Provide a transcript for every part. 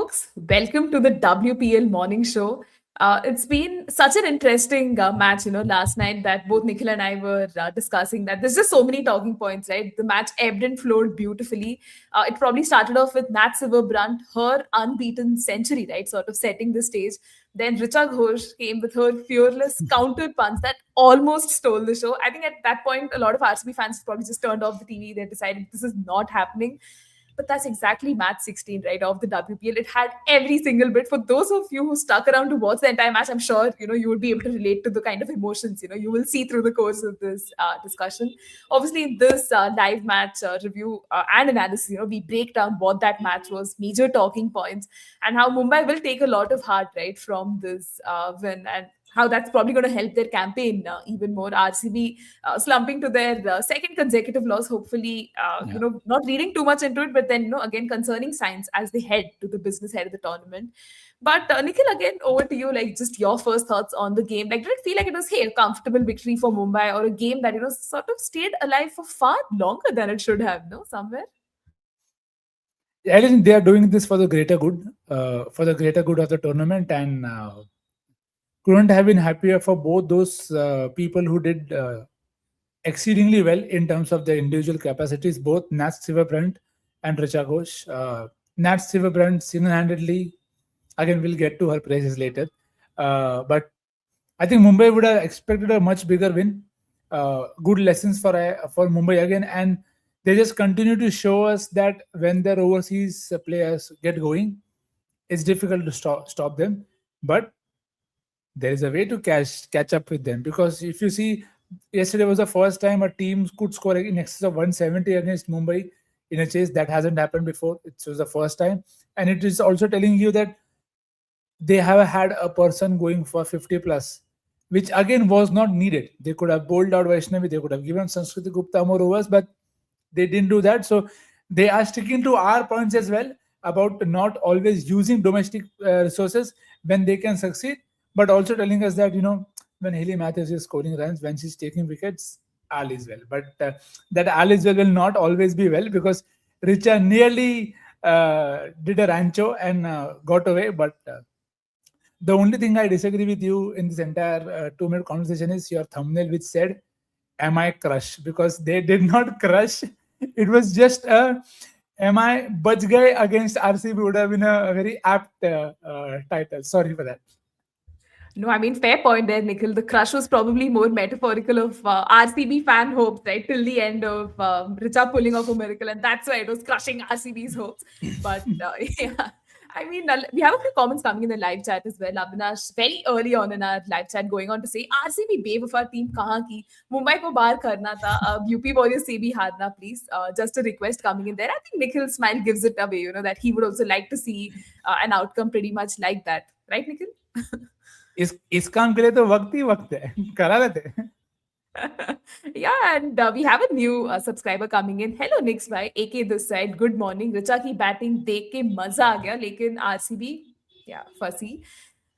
folks. Welcome to the WPL morning show. It's been such an interesting match, last night that both Nikhil and I were discussing that there's just so many talking points, right? The match ebbed and flowed beautifully. It probably started off with Nat Sciver-Brunt, her unbeaten century, right? Sort of setting the stage. Then Richa Ghosh came with her fearless counter punch that almost stole the show. I think at that point, a lot of RCB fans probably just turned off the TV. They decided this is not happening. But that's exactly match 16, right, of the WPL. It had every single bit. For those of you who stuck around to watch the entire match, I'm sure, you would be able to relate to the kind of emotions, you will see through the course of this discussion. Obviously, in this live match review and analysis, we break down what that match was, major talking points, and how Mumbai will take a lot of heart, right, from this win. And how that's probably going to help their campaign even more. RCB slumping to their second consecutive loss, hopefully, not reading too much into it, but then, again, concerning signs as they head to the business head of the tournament. But Nikhil, again, over to you, like just your first thoughts on the game. Like, did it feel like it was, hey, a comfortable victory for Mumbai, or a game that, sort of stayed alive for far longer than it should have, somewhere? I think they are doing this for the greater good, of the tournament, and couldn't have been happier for both those people who did exceedingly well in terms of their individual capacities, both Nat Sciver-Brunt and Richa Ghosh. Nat Sciver-Brunt single-handedly, again, we'll get to her praises later. But I think Mumbai would have expected a much bigger win. Good lessons for Mumbai again, and they just continue to show us that when their overseas players get going, it's difficult to stop them. But there is a way to catch up with them, because if you see, yesterday was the first time a team could score in excess of 170 against Mumbai in a chase. That hasn't happened before. It was the first time, and it is also telling you that they have had a person going for 50 plus, which again was not needed. They could have bowled out Vaishnavi, they could have given Sanskriti Gupta more overs, but they didn't do that. So they are sticking to our points as well about not always using domestic resources when they can succeed, but also telling us that, when Haley Matthews is scoring runs, when she's taking wickets, all is well. But that all is well will not always be well, because Richa nearly did a rancho and got away. But the only thing I disagree with you in this entire 2-minute conversation is your thumbnail, which said, "Am I crush?" Because they did not crush. It was just a "Am I Bach Gaye against RCB" would have been a very apt title. Sorry for that. No, I mean, fair point there, Nikhil. The crush was probably more metaphorical of RCB fan hopes, right? Till the end of Richa pulling off a miracle. And that's why it was crushing RCB's hopes. But yeah, I mean, we have a few comments coming in the live chat as well. Avinash, very early on in our live chat, going on to say, RCB बेवफा team कहाँ की? Mumbai को बाहर करना था. UP Warriors से भी हारना, please. Just a request coming in there. I think Nikhil's smile gives it away, that he would also like to see an outcome pretty much like that. Right, Nikhil? इस काम के लिए तो वक्त ही वक्त है, करा लेते हैं. Yeah, and we have a new subscriber coming in. Hello, Nix bhai, AK this side. Good morning. Richa की batting देख के मजा आ गया, लेकिन RCB, yeah, fussy.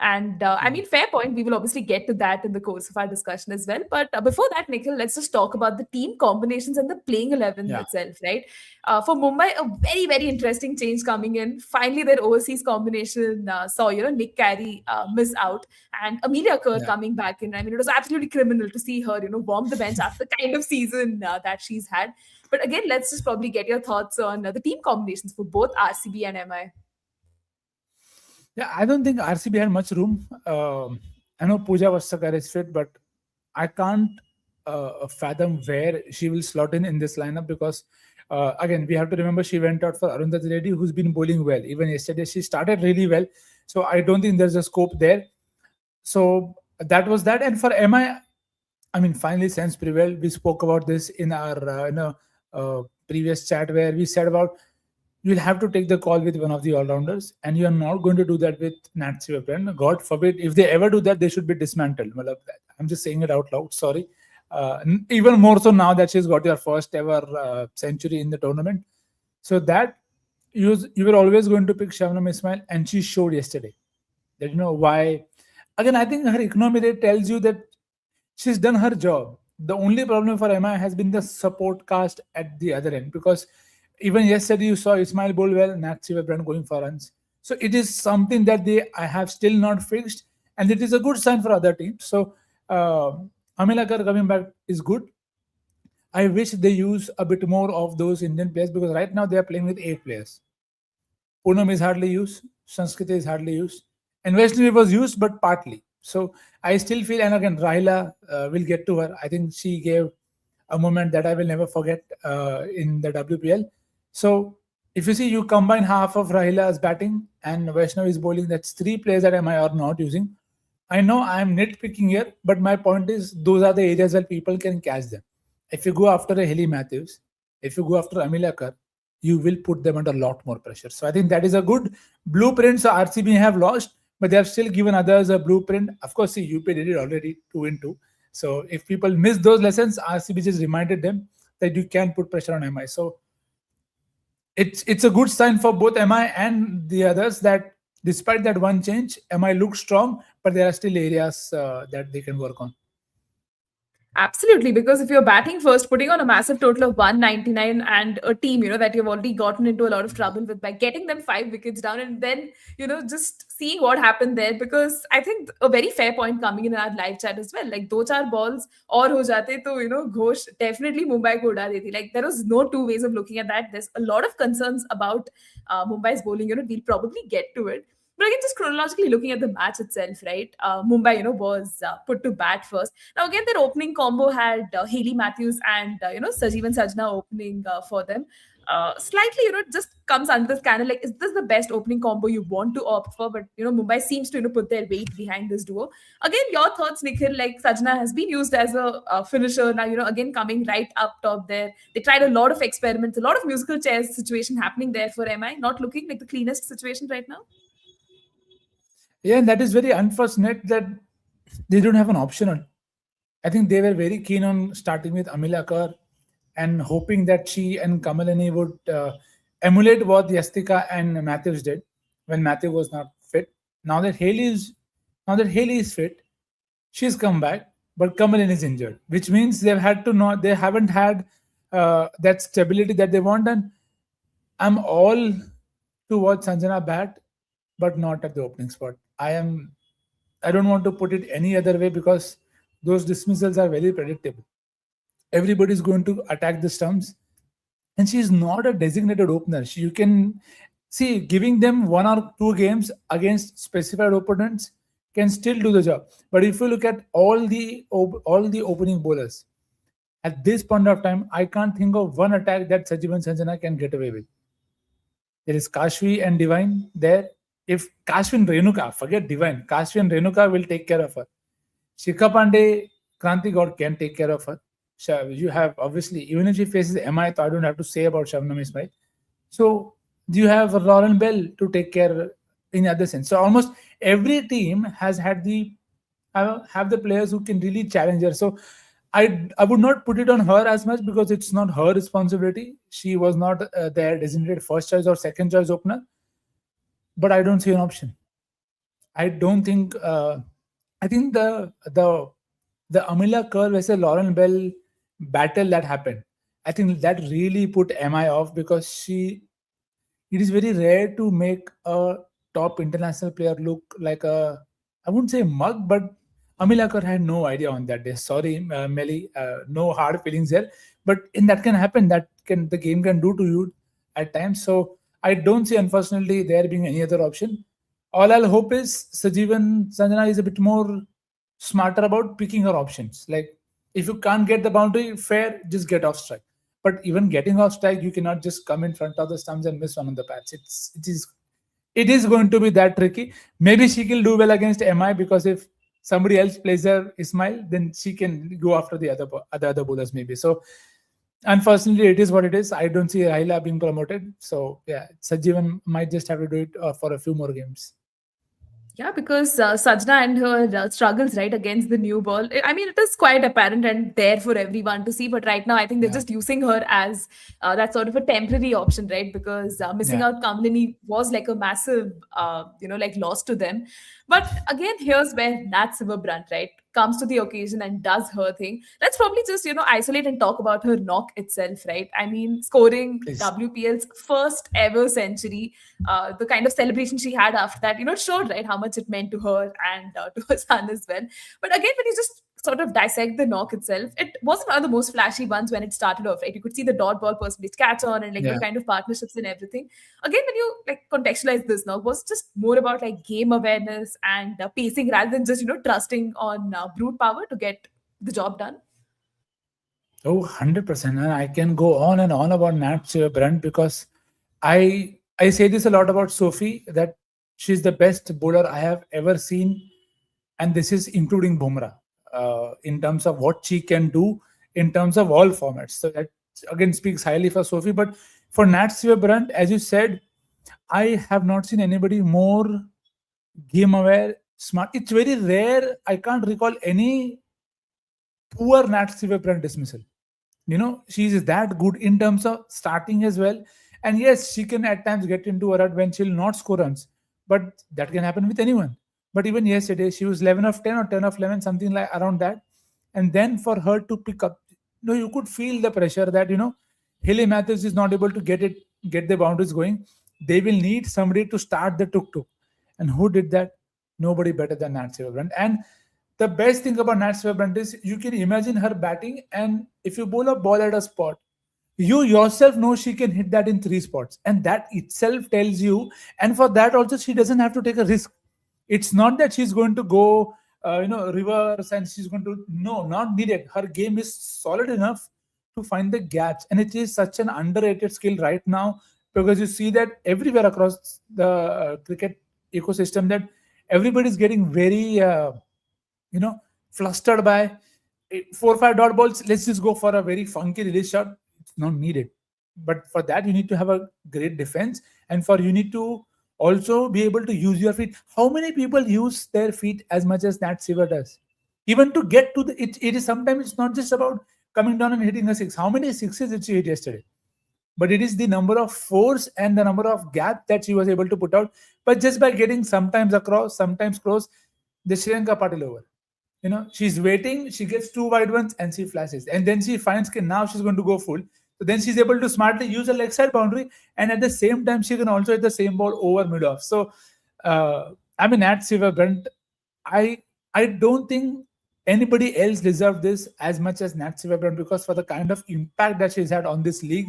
And I mean, fair point. We will obviously get to that in the course of our discussion as well. But before that, Nikhil, let's just talk about the team combinations and the playing 11 itself, right? For Mumbai, a very, very interesting change coming in. Finally, their overseas combination saw, Nick Carey miss out, and Amelia Kerr coming back in. I mean, it was absolutely criminal to see her, warm the bench after the kind of season that she's had. But again, let's just probably get your thoughts on the team combinations for both RCB and MI. Yeah, I don't think RCB had much room. I know Pooja Vastakar is fit, but I can't fathom where she will slot in this lineup, because again, we have to remember she went out for Arundhati Reddy, who's been bowling well. Even yesterday, she started really well. So I don't think there's a scope there. So that was that. And for MI, I mean, finally, sense prevailed. We spoke about this in our previous chat, where we said about, you'll have to take the call with one of the all-rounders, and you're not going to do that with Nat Sciver-Brunt. God forbid, if they ever do that, they should be dismantled. I'm just saying it out loud, sorry. Even more so now that she's got your first ever century in the tournament. So that you were always going to pick Shabnam Ismail, and she showed yesterday that, why. Again, I think her economy rate tells you that she's done her job. The only problem for MI has been the support cast at the other end, because even yesterday you saw Ismail bowl well, Nat Sciver-Brunt going for runs. So it is something that they I have still not fixed, and it is a good sign for other teams. So uh, Amilakar coming back is good. I wish they use a bit more of those Indian players, because right now they are playing with 8 players. Poonam is hardly used, Sanskrit is hardly used, and Vaishnavi was used but partly. So I still feel, and again, Rahila will get to her. I think she gave a moment that I will never forget in the WPL. So if you see, you combine half of Rahila's batting and Vaishnavi's bowling, that's 3 players that am I are not using. I know I am nitpicking here, but my point is those are the areas where people can catch them. If you go after a Hilly Matthews, if you go after Amilakar, you will put them under a lot more pressure. So I think that is a good blueprint. So RCB have lost, but they have still given others a blueprint. Of course, see, UP did it already 2-2. So if people miss those lessons, RCB just reminded them that you can put pressure on MI. So it's a good sign for both MI and the others that despite that one change, MI looks strong, but there are still areas that they can work on. Absolutely, because if you're batting first, putting on a massive total of 199 and a team, that you've already gotten into a lot of trouble with by getting them 5 wickets down and then, just seeing what happened there. Because I think a very fair point coming in our live chat as well. Like, 2-4 balls or ho jate, to, Ghosh definitely Mumbai ko uda deti. Like, there was no two ways of looking at that. There's a lot of concerns about Mumbai's bowling. We'll probably get to it. But again, just chronologically looking at the match itself, right? Mumbai, was put to bat first. Now, again, their opening combo had Haley Matthews and, Sajeevan Sajna opening for them. Slightly, just comes under the scanner. Like, is this the best opening combo you want to opt for? But, Mumbai seems to, put their weight behind this duo. Again, your thoughts, Nikhil, like Sajna has been used as a finisher. Now, again, coming right up top there. They tried a lot of experiments, a lot of musical chairs situation happening there for MI. Not looking like the cleanest situation right now. Yeah, and that is very unfortunate that they don't have an option on. I think they were very keen on starting with Amilakar and hoping that she and Kamalini would emulate what Yastika and Matthews did when Matthew was not fit. Now that Haley is fit, she's come back, but Kamalini is injured, which means they haven't had that stability that they want. And I'm all to watch Sanjana bat, but not at the opening spot. I don't want to put it any other way because those dismissals are very predictable. Everybody's going to attack the stumps, and she's not a designated opener. You can see giving them 1 or 2 games against specified opponents can still do the job. But if you look at all the opening bowlers at this point of time, I can't think of one attack that Sajivan Sanjana can get away with. There is Kashvi and Divine there. If Kashvi and Renuka, forget Divine, Kashvi and Renuka will take care of her. Shikha Pandey, Kranti God can take care of her. You have obviously, even if she faces MI, I don't have to say about Shabnam Ismail. So you have Lauren Bell to take care in other sense. So almost every team has had have the players who can really challenge her. So I would not put it on her as much because it's not her responsibility. She was not their designated first choice or second choice opener. But I don't see an option. I don't think. I think the Amila Kerr versus Lauren Bell battle that happened, I think that really put MI off because it is very rare to make a top international player look like I wouldn't say mug, but Amila Kerr had no idea on that day. Sorry, Melly, no hard feelings there. But in that can happen. The game can do to you at times. So I don't see, unfortunately, there being any other option. All I'll hope is Sajeevan Sanjana is a bit more smarter about picking her options. Like if you can't get the boundary, fair, just get off strike. But even getting off strike, you cannot just come in front of the stumps and miss one on the patch. It is going to be that tricky. Maybe she will do well against MI because if somebody else plays her Ismail, then she can go after the other bowlers maybe. So unfortunately, it is what it is. I don't see Rahila being promoted. So yeah, Sajeevan might just have to do it for a few more games. Yeah, because Sajna and her struggles, right, against the new ball. I mean, it is quite apparent and there for everyone to see. But right now, I think they're Yeah. just using her as that sort of a temporary option, right? Because missing Yeah. out Kamlini was like a massive, like loss to them. But again, here's where Nat Sciver-Brunt, right, comes to the occasion and does her thing. Let's probably just, isolate and talk about her knock itself, right? I mean, scoring Please. WPL's first ever century, the kind of celebration she had after that, it showed, right, how much it meant to her and to her son as well. But again, when you just sort of dissect the knock itself, it wasn't one of the most flashy ones when it started off, right? You could see the dot ball percentage catch on and like the Yeah. kind of partnerships and everything. Again, when you like contextualize this knock, was it just more about like game awareness and pacing rather than just trusting on brute power to get the job done? Oh, 100%. And I can go on and on about Nat Sciver-Brunt because I say this a lot about Sophie, that she's the best bowler I have ever seen, and this is including Bumrah, in terms of what she can do in terms of all formats. So that again speaks highly for Sophie. But for Nat Sciver-Brunt, as you said, I have not seen anybody more game aware, smart. It's very rare. I can't recall any poor Nat Sciver-Brunt dismissal. She is that good in terms of starting as well. And yes, she can at times get into a rut when she'll not score runs, but that can happen with anyone. But even yesterday, she was 11 of 10 or 10 of 11, something like around that. And then for her to pick up, you could feel the pressure that, Haley Matthews is not able to get the boundaries going. They will need somebody to start the tuk-tuk. And who did that? Nobody better than Nat Sciver-Brunt. And the best thing about Nat Sciver-Brunt is you can imagine her batting, and if you bowl a ball at a spot, you yourself know she can hit that in three spots, and that itself tells you. And for that also, she doesn't have to take a risk. It's not that she's going to go, reverse, and she's going to, no, not needed. Her game is solid enough to find the gaps, and it is such an underrated skill right now because you see that everywhere across the cricket ecosystem that everybody's getting very you know, flustered by 4 or 5 dot balls. Let's just go for a very funky release shot. It's not needed. But for that, you need to have a great defense, and for you need to also be able to use your feet. How many people use their feet as much as Nat Siver does? Even to get to it is sometimes it's not just about coming down and hitting a six. How many sixes did she hit yesterday? But it is the number of force and the number of gap that she was able to put out. But just by getting sometimes across, sometimes close, the Sri Lanka party over. She's waiting, she gets two wide ones and she flashes. And then she finds now she's going to go full. So then she's able to smartly use a leg side boundary. And at the same time, she can also hit the same ball over mid off. So, I mean, at Sciver-Brunt, I don't think anybody else deserved this as much as Nat Sciver-Brunt because for the kind of impact that she's had on this league,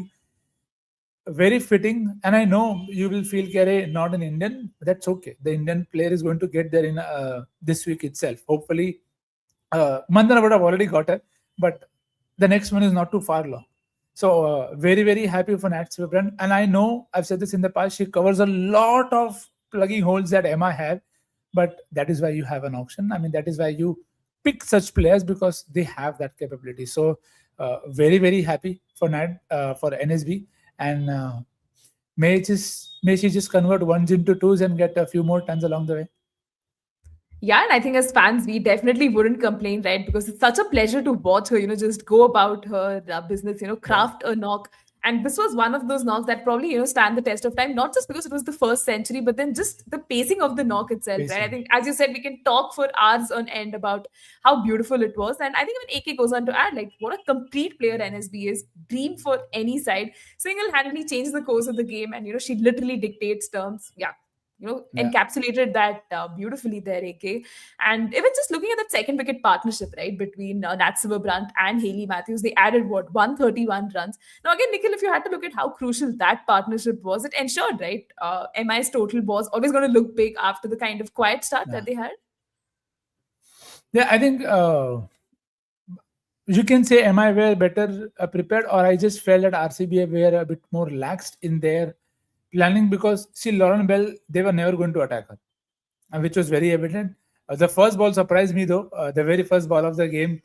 very fitting. And I know you will feel Kare not an Indian, but that's okay. The Indian player is going to get there in this week itself. Hopefully, Mandana would have already got her, but the next one is not too far long. So very, very happy for Nat Sciver-Brunt. And I know I've said this in the past, she covers a lot of plugging holes that Emma had, but that is why you have an auction. I mean, that is why you pick such players because they have that capability. So very, very happy for Nat, for NSB. And may she just convert ones into twos and get a few more tons along the way. Yeah, and I think as fans, we definitely wouldn't complain, right? Because it's such a pleasure to watch her, just go about her business, Yeah. craft a knock. And this was one of those knocks that probably, stand the test of time, not just because it was the first century, but then just the pacing of the knock itself, right? I Basically. think, as you said, we can talk for hours on end about how beautiful it was. And I think even AK goes on to add, like, what a complete player NSB is, dream for any side, single-handedly changed the course of the game. And, she literally dictates terms. Yeah, Yeah. encapsulated that beautifully there, AK. And even just looking at that second wicket partnership, right, between Nat Sciver-Brunt and Haley Matthews, they added what, 131 runs. Now, again, Nikhil, if you had to look at how crucial that partnership was, it ensured, right, MI's total was always going to look big after the kind of quiet start Yeah. that they had. Yeah, I think you can say, am I were better prepared, or I just felt that RCB were a bit more laxed in their planning because see, Lauren Bell, they were never going to attack her, which was very evident. The first ball surprised me though. The very first ball of the game.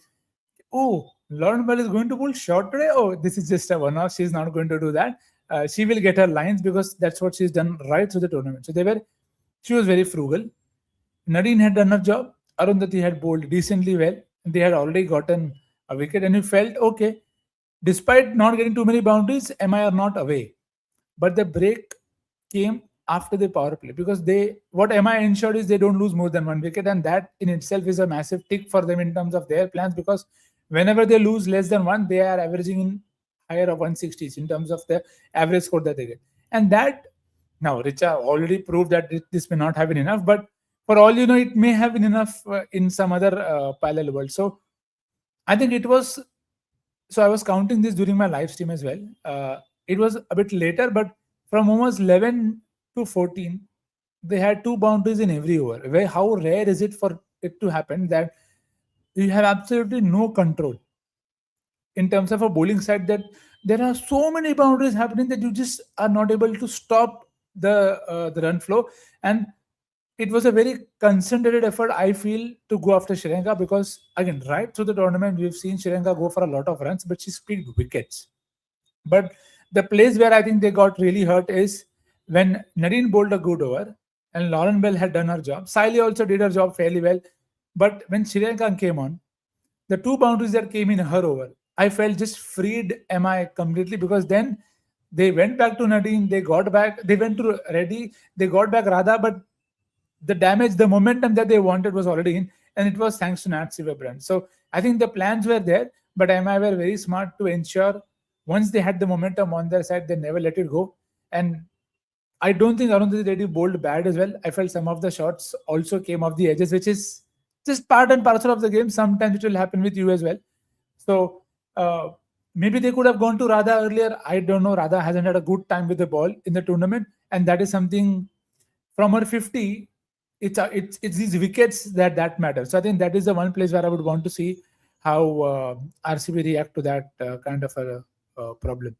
Oh, Lauren Bell is going to bowl short today. Oh, this is just a one-off. She's not going to do that. She will get her lines because that's what she's done right through the tournament. So she was very frugal. Nadine had done her job. Arundhati had bowled decently well. They had already gotten a wicket, and you felt okay. Despite not getting too many boundaries, MI are not away. But the break came after the power play, because they what MI ensured is they don't lose more than one wicket, and that in itself is a massive tick for them in terms of their plans, because whenever they lose less than one, they are averaging in higher of 160s in terms of the average score that they get. And that now Richa already proved that this may not have been enough, but for all you know, it may have been enough in some other parallel world. So I think it was. So I was counting this during my live stream as well. It was a bit later, but from almost 11 to 14, they had two boundaries in every over. Where how rare is it for it to happen that you have absolutely no control in terms of a bowling side, that there are so many boundaries happening that you just are not able to stop the run flow. And it was a very concentrated effort, I feel, to go after Sri Lanka, because again, right through the tournament, we've seen Sri Lanka go for a lot of runs, but she's picked wickets. But the place where I think they got really hurt is when Nadine bowled a good over and Lauren Bell had done her job. Siley also did her job fairly well. But when Sri Lanka came on, the two boundaries that came in her over, I felt just freed MI completely, because then they went back to Nadine, they got back, they went to Reddy, they got back Radha, but the damage, the momentum that they wanted was already in, and it was thanks to Nat Sciver-Brunt. So I think the plans were there, but MI were very smart to ensure once they had the momentum on their side, they never let it go. And I don't think Arundhati Reddy bowled bad as well. I felt some of the shots also came off the edges, which is just part and parcel of the game. Sometimes it will happen with you as well. So maybe they could have gone to Radha earlier. I don't know. Radha hasn't had a good time with the ball in the tournament, and that is something from her 50. It's these wickets that matter. So I think that is the one place where I would want to see how RCB react to that kind of a problem.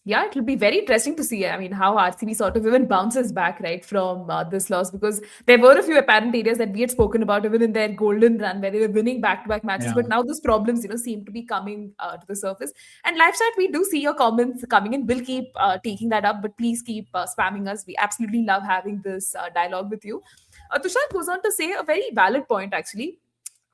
Yeah, it'll be very interesting to see. I mean, how RCB sort of even bounces back, right, from this loss, because there were a few apparent areas that we had spoken about even in their golden run where they were winning back-to-back matches, Yeah. but now those problems, seem to be coming to the surface. And live chat, we do see your comments coming in. We'll keep taking that up, but please keep spamming us. We absolutely love having this dialogue with you. Tushar goes on to say a very valid point, actually.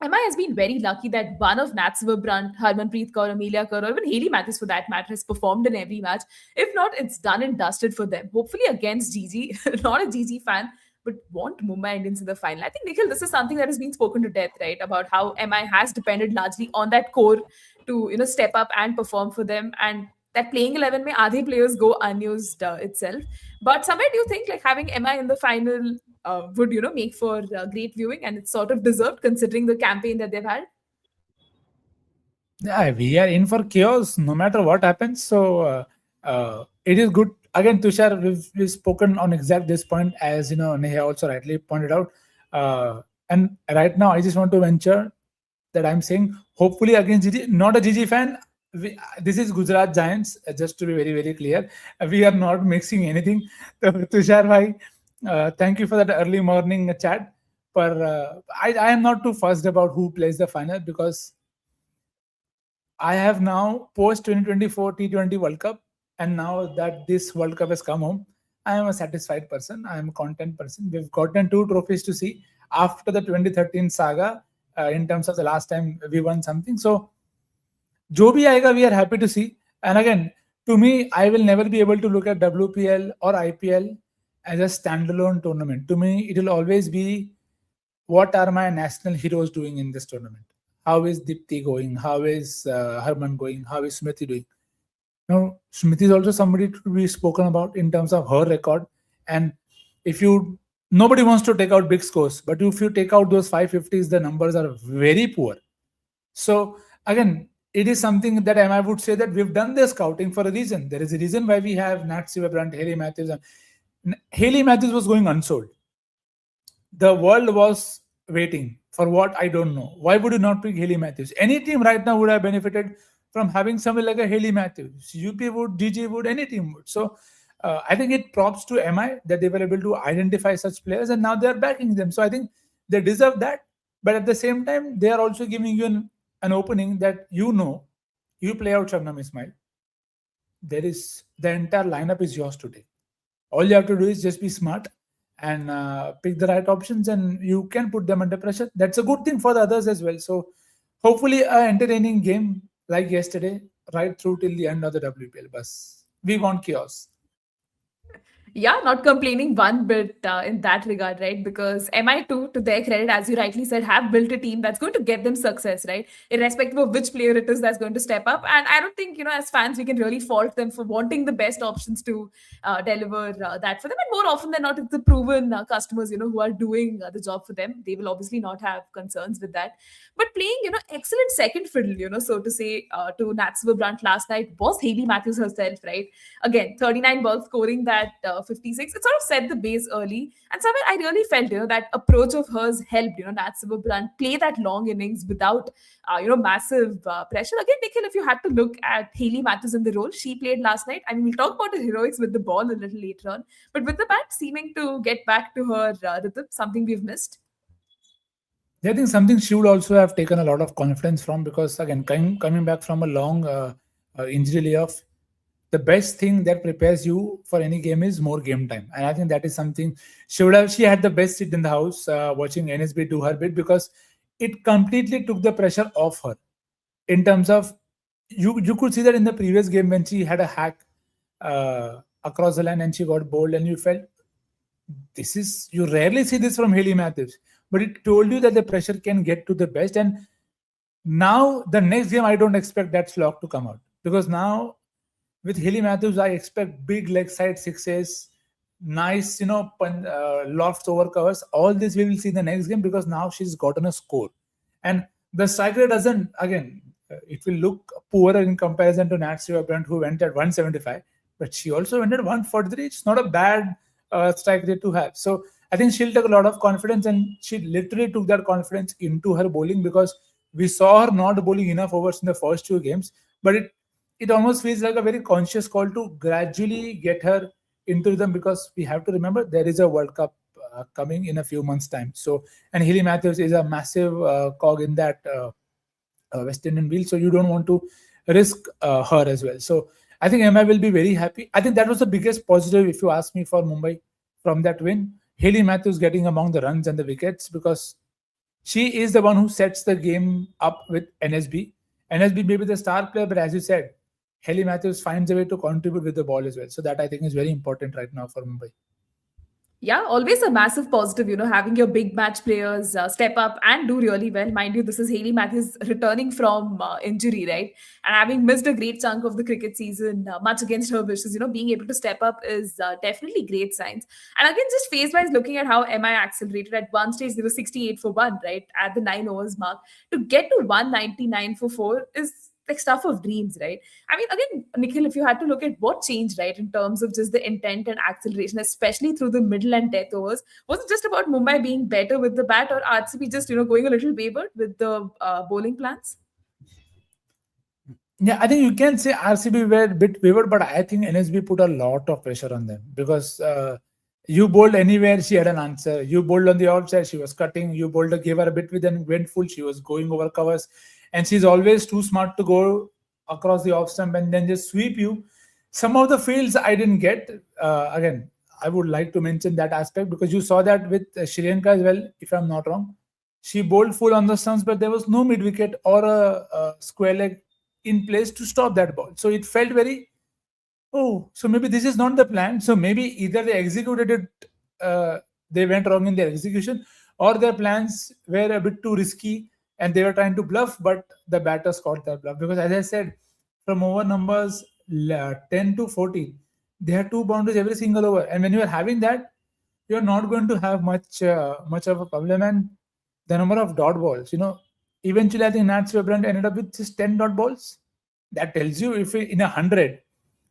MI has been very lucky that one of Nat Sciver-Brunt, Harmanpreet Kaur, Amelia Kaur, or even Hayley Matthews for that matter has performed in every match. If not, it's done and dusted for them. Hopefully against Gigi. Not a Gigi fan, but want Mumbai Indians in the final. I think, Nikhil, this is something that has been spoken to death, right? About how MI has depended largely on that core to, step up and perform for them. And that playing 11 may other players go unused itself. But somewhere do you think like having MI in the final would make for great viewing, and it's sort of deserved considering the campaign that they've had? Yeah, we are in for chaos no matter what happens. So it is good. Again, Tushar, we've spoken on exact this point, as you know, Neha also rightly pointed out. And right now, I just want to venture that I'm saying, hopefully against Gigi, not a Gigi fan. This is Gujarat Giants, just to be very, very clear. We are not mixing anything. So, Tushar bhai, thank you for that early morning chat. But I am not too fussed about who plays the final, because I have now post 2024 T20 World Cup, and now that this World Cup has come home, I am a satisfied person. I am a content person. We've gotten two trophies to see after the 2013 saga, in terms of the last time we won something. So, जो भी आएगा, we are happy to see. And again, to me, I will never be able to look at WPL or IPL as a standalone tournament. To me, it will always be, what are my national heroes doing in this tournament? How is Dipti going? How is Harman going? How is Smriti doing? Now, Smriti is also somebody to be spoken about in terms of her record. And if you, nobody wants to take out big scores, but if you take out those 550s, the numbers are very poor. So again, it is something that I would say that we've done the scouting for a reason. There is a reason why we have Nat Sciver-Brunt, Hayley Matthews. Hayley Matthews was going unsold. The world was waiting for what, I don't know. Why would you not pick Hayley Matthews? Any team right now would have benefited from having someone like a Hayley Matthews. UP would, GG would, any team would. So I think it props to MI that they were able to identify such players, and now they are backing them. So I think they deserve that. But at the same time, they are also giving you an opening that you play out Shabnam Ismail. There is the entire lineup is yours today. All you have to do is just be smart and pick the right options, and you can put them under pressure. That's a good thing for the others as well. So hopefully an entertaining game like yesterday, right through till the end of the WPL bus. We want chaos. Yeah, not complaining one bit in that regard, right? Because MI2, to their credit, as you rightly said, have built a team that's going to get them success, right? Irrespective of which player it is that's going to step up. And I don't think, as fans, we can really fault them for wanting the best options to deliver that for them. And more often than not, it's the proven customers, who are doing the job for them. They will obviously not have concerns with that. But playing, excellent second fiddle, so to say, to Nat Sciver-Brunt last night was Hayley Matthews herself, right? Again, 39 balls scoring that 56. It sort of set the base early. And somewhere I really felt, that approach of hers helped, Nat Sciver-Brunt play that long innings without, massive pressure. Again, Nikhil, if you had to look at Hayley Matthews in the role she played last night, I mean, we'll talk about her heroics with the ball a little later on, but with the bat seeming to get back to her rhythm, something we've missed. Yeah, I think something she would also have taken a lot of confidence from, because again, coming back from a long injury layoff, the best thing that prepares you for any game is more game time, and I think that is something she had the best seat in the house watching NSB do her bit, because it completely took the pressure off her in terms of, you could see that in the previous game when she had a hack across the line and she got bowled, and you felt, this is, you rarely see this from Haley Matthews, but it told you that the pressure can get to the best. And now the next game, I don't expect that slog to come out, because now with Haley Matthews, I expect big leg side sixes, nice, lofts over covers. All this we will see the next game, because now she's gotten a score. And the striker doesn't, again, it will look poorer in comparison to Nat Sciver-Brunt, who went at 175, but she also went at 143. It's not a bad strike rate to have. So I think she'll take a lot of confidence, and she literally took that confidence into her bowling, because we saw her not bowling enough overs in the first two games, but it almost feels like a very conscious call to gradually get her into them, because we have to remember there is a World Cup coming in a few months' time. So, and Haley Matthews is a massive cog in that West Indian wheel, so you don't want to risk her as well. So I think MI will be very happy. I think that was the biggest positive, if you ask me, for Mumbai from that win. Haley Matthews getting among the runs and the wickets, because she is the one who sets the game up with NSB. NSB may be the star player, but as you said, Haley Matthews finds a way to contribute with the ball as well. So that I think is very important right now for Mumbai. Yeah, always a massive positive, having your big match players step up and do really well. Mind you, this is Hayley Matthews returning from injury, right? And having missed a great chunk of the cricket season, much against her wishes, being able to step up is definitely great signs. And again, just phase wise, looking at how MI accelerated at one stage, they were 68 for one, right? At the 9 overs mark. To get to 199 for four is like stuff of dreams, right? I mean, again, Nikhil, if you had to look at what changed, right, in terms of just the intent and acceleration, especially through the middle and death overs, was it just about Mumbai being better with the bat, or RCB just, going a little wayward with the bowling plans? Yeah, I think you can say RCB were a bit wavered, but I think NSB put a lot of pressure on them, because you bowled anywhere, she had an answer. You bowled on the outside, she was cutting. You bowled, gave her a bit with and went full, she was going over covers. And she's always too smart to go across the off stump and then just sweep you. Some of the fields I didn't get. Again, I would like to mention that aspect, because you saw that with Sri Lanka as well, if I'm not wrong. She bowled full on the stumps, but there was no mid wicket or a square leg in place to stop that ball. So it felt very, oh, so maybe this is not the plan. So maybe either they executed it, they went wrong in their execution, or their plans were a bit too risky and they were trying to bluff, but the batters caught their bluff. Because as I said, from over numbers 10 to 14, they had two boundaries every single over. And when you are having that, you're not going to have much of a problem. And the number of dot balls, eventually I think Nat Sciver-Brunt ended up with just 10 dot balls. That tells you, if in 100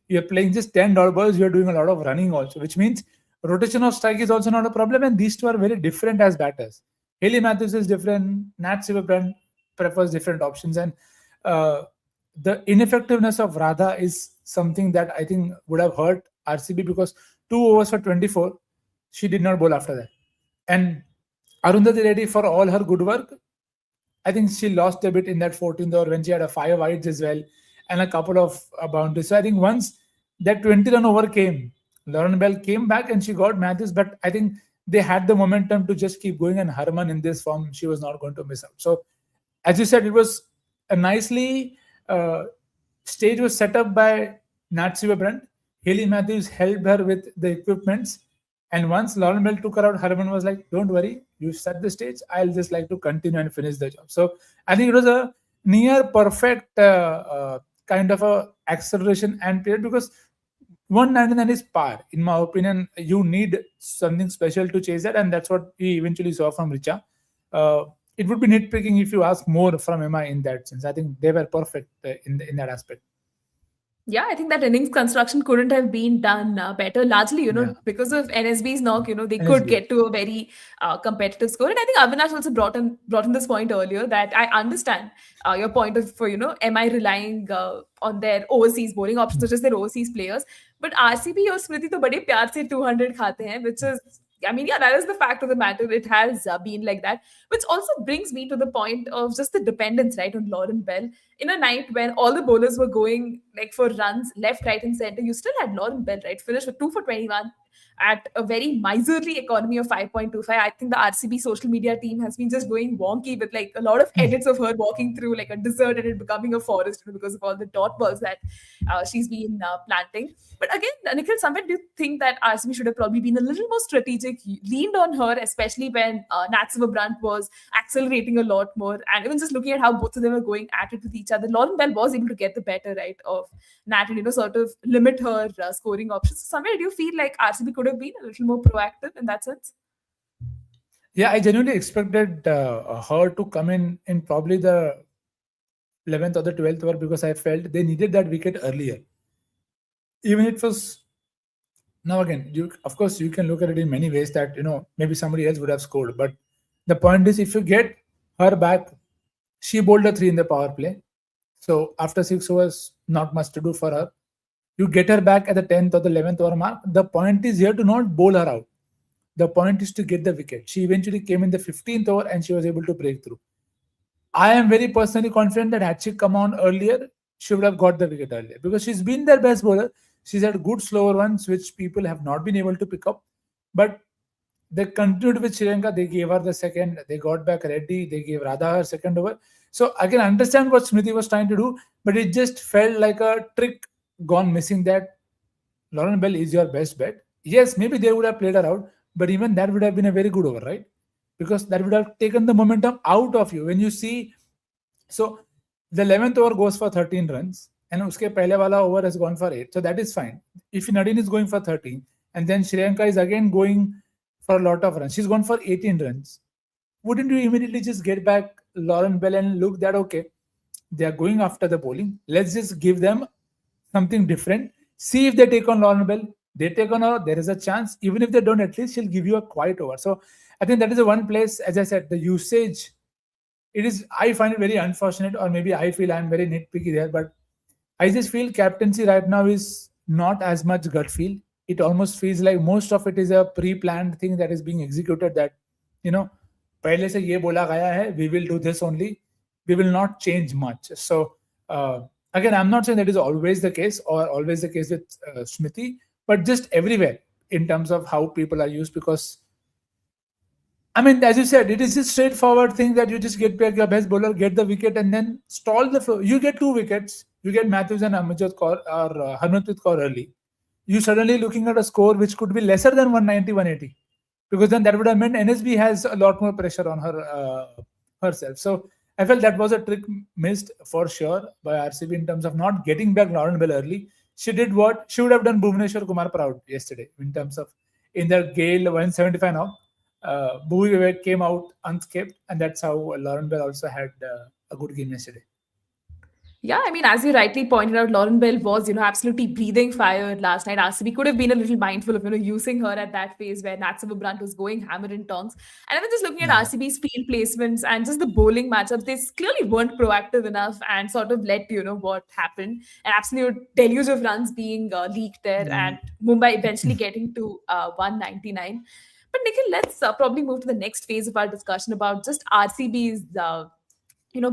you're playing just 10 dot balls, you're doing a lot of running also, which means rotation of strike is also not a problem. And these two are very different as batters. Haley Matthews is different. Nat Sciver-Brunt prefers different options. And uh, the ineffectiveness of Radha is something that I think would have hurt RCB, because 2 overs for 24, she did not bowl after that. And Arundhati Reddy, for all her good work, I think she lost a bit in that 14th over when she had a 5 wides as well and a couple of boundaries. So I think once that 20-run over came, Lauren Bell came back and she got Matthews, but I think they had the momentum to just keep going. And Harman in this form, she was not going to miss out. So as you said, it was a nicely stage was set up by Nat Sciver-Brunt. Haley Matthews helped her with the equipments. And once Lauren Bell took her out, Harman was like, "Don't worry, you set the stage. I'll just like to continue and finish the job." So I think it was a near perfect kind of a acceleration and period, because 199 is par. In my opinion, you need something special to chase that, and that's what we eventually saw from Richa. It would be nitpicking if you ask more from Emma in that sense. I think they were perfect in that aspect. Yeah, I think that innings construction couldn't have been done better. Largely, Yeah, because of NSB's knock, they could NSB. get to a very competitive score. And I think Avinash also brought in this point earlier, that I understand your point of for MI relying on their overseas bowling options, such as their overseas players. But RCB or Smriti to bade pyar se 200 khate hain, which is, I mean, yeah, that is the fact of the matter. It has been like that, which also brings me to the point of just the dependence, right, on Lauren Bell. In a night when all the bowlers were going like for runs left, right, and center, you still had Lauren Bell, right? Finished with 2 for 21 at a very miserly economy of 5.25. I think the RCB social media team has been just going wonky with like a lot of edits of her walking through like a desert and it becoming a forest, because of all the dot balls that she's been planting. But again, Nikhil, somewhere do you think that RCB should have probably been a little more strategic, leaned on her, especially when Nat Sciver-Brunt was accelerating a lot more, and even just looking at how both of them were going at it with each other, Lauren Bell was able to get the better, right, of Nat, and sort of limit her scoring options. So somewhere, do you feel like RCB could have been a little more proactive in that sense? Yeah, I genuinely expected her to come in probably the 11th or the 12th over, because I felt they needed that wicket earlier. Even it was, now again, you of course you can look at it in many ways that maybe somebody else would have scored, but the point is, if you get her back, she bowled a three in the power play. So after 6 overs, not much to do for her. You get her back at the 10th or the 11th over mark. The point is here to not bowl her out. The point is to get the wicket. She eventually came in the 15th over and she was able to break through. I am very personally confident that had she come on earlier, she would have got the wicket earlier, because she's been their best bowler. She's had good slower ones, which people have not been able to pick up. But they continued with Sri Lanka. They gave her the second. They got back Reddy. They gave Radha her second over. So I can understand what Smriti was trying to do, but it just felt like a trick gone missing, that Lauren Bell is your best bet. Yes, maybe they would have played her out, but even that would have been a very good over, right? Because that would have taken the momentum out of you. When you see, so the 11th over goes for 13 runs, and uske pehle wala over has gone for 8. So that is fine. If Nadine is going for 13, and then Sri Lanka is again going for a lot of runs, she's gone for 18 runs. Wouldn't you immediately just get back Lauren Bell and look that, okay, they are going after the bowling. Let's just give them something different. See if they take on Lauren Bell. They take on her, there is a chance. Even if they don't, at least she'll give you a quiet over. So I think that is the one place, as I said, the usage, it is, I find it very unfortunate, or maybe I feel I'm very nitpicky there, but I just feel captaincy right now is not as much gut feel. It almost feels like most of it is a pre-planned thing that is being executed, that you know पहले से ये बोला गया है, we will do this only, we will not change much. So uh, again, I'm not saying that is always the case or always the case with Smriti, but just everywhere in terms of how people are used. Because I mean, as you said, it is just straightforward thing that you just get back your best bowler, get the wicket, and then stall the flow. You get two wickets. You get Matthews and Amajot Kaur or Harmanpreet Kaur early. You suddenly looking at a score which could be lesser than 190, 180, because then that would have meant NSB has a lot more pressure on her herself. So I felt that was a trick missed for sure by RCB in terms of not getting back Lauren Bell early. She did what she would have done Bhuvneshwar Kumar proud yesterday in terms of in the Gale 175 now. Bhuvi came out unscathed, and that's how Lauren Bell also had a good game yesterday. Yeah, I mean, as you rightly pointed out, Lauren Bell was, absolutely breathing fire last night. RCB could have been a little mindful of, using her at that phase where Nat Sciver-Brunt was going hammer and tongs. And even just looking at Yeah. RCB's field placements and just the bowling matchups, they clearly weren't proactive enough and sort of led to, what happened. An absolute deluge of runs being leaked there, Yeah. and Mumbai eventually getting to 199. But Nikhil, let's probably move to the next phase of our discussion about just RCB's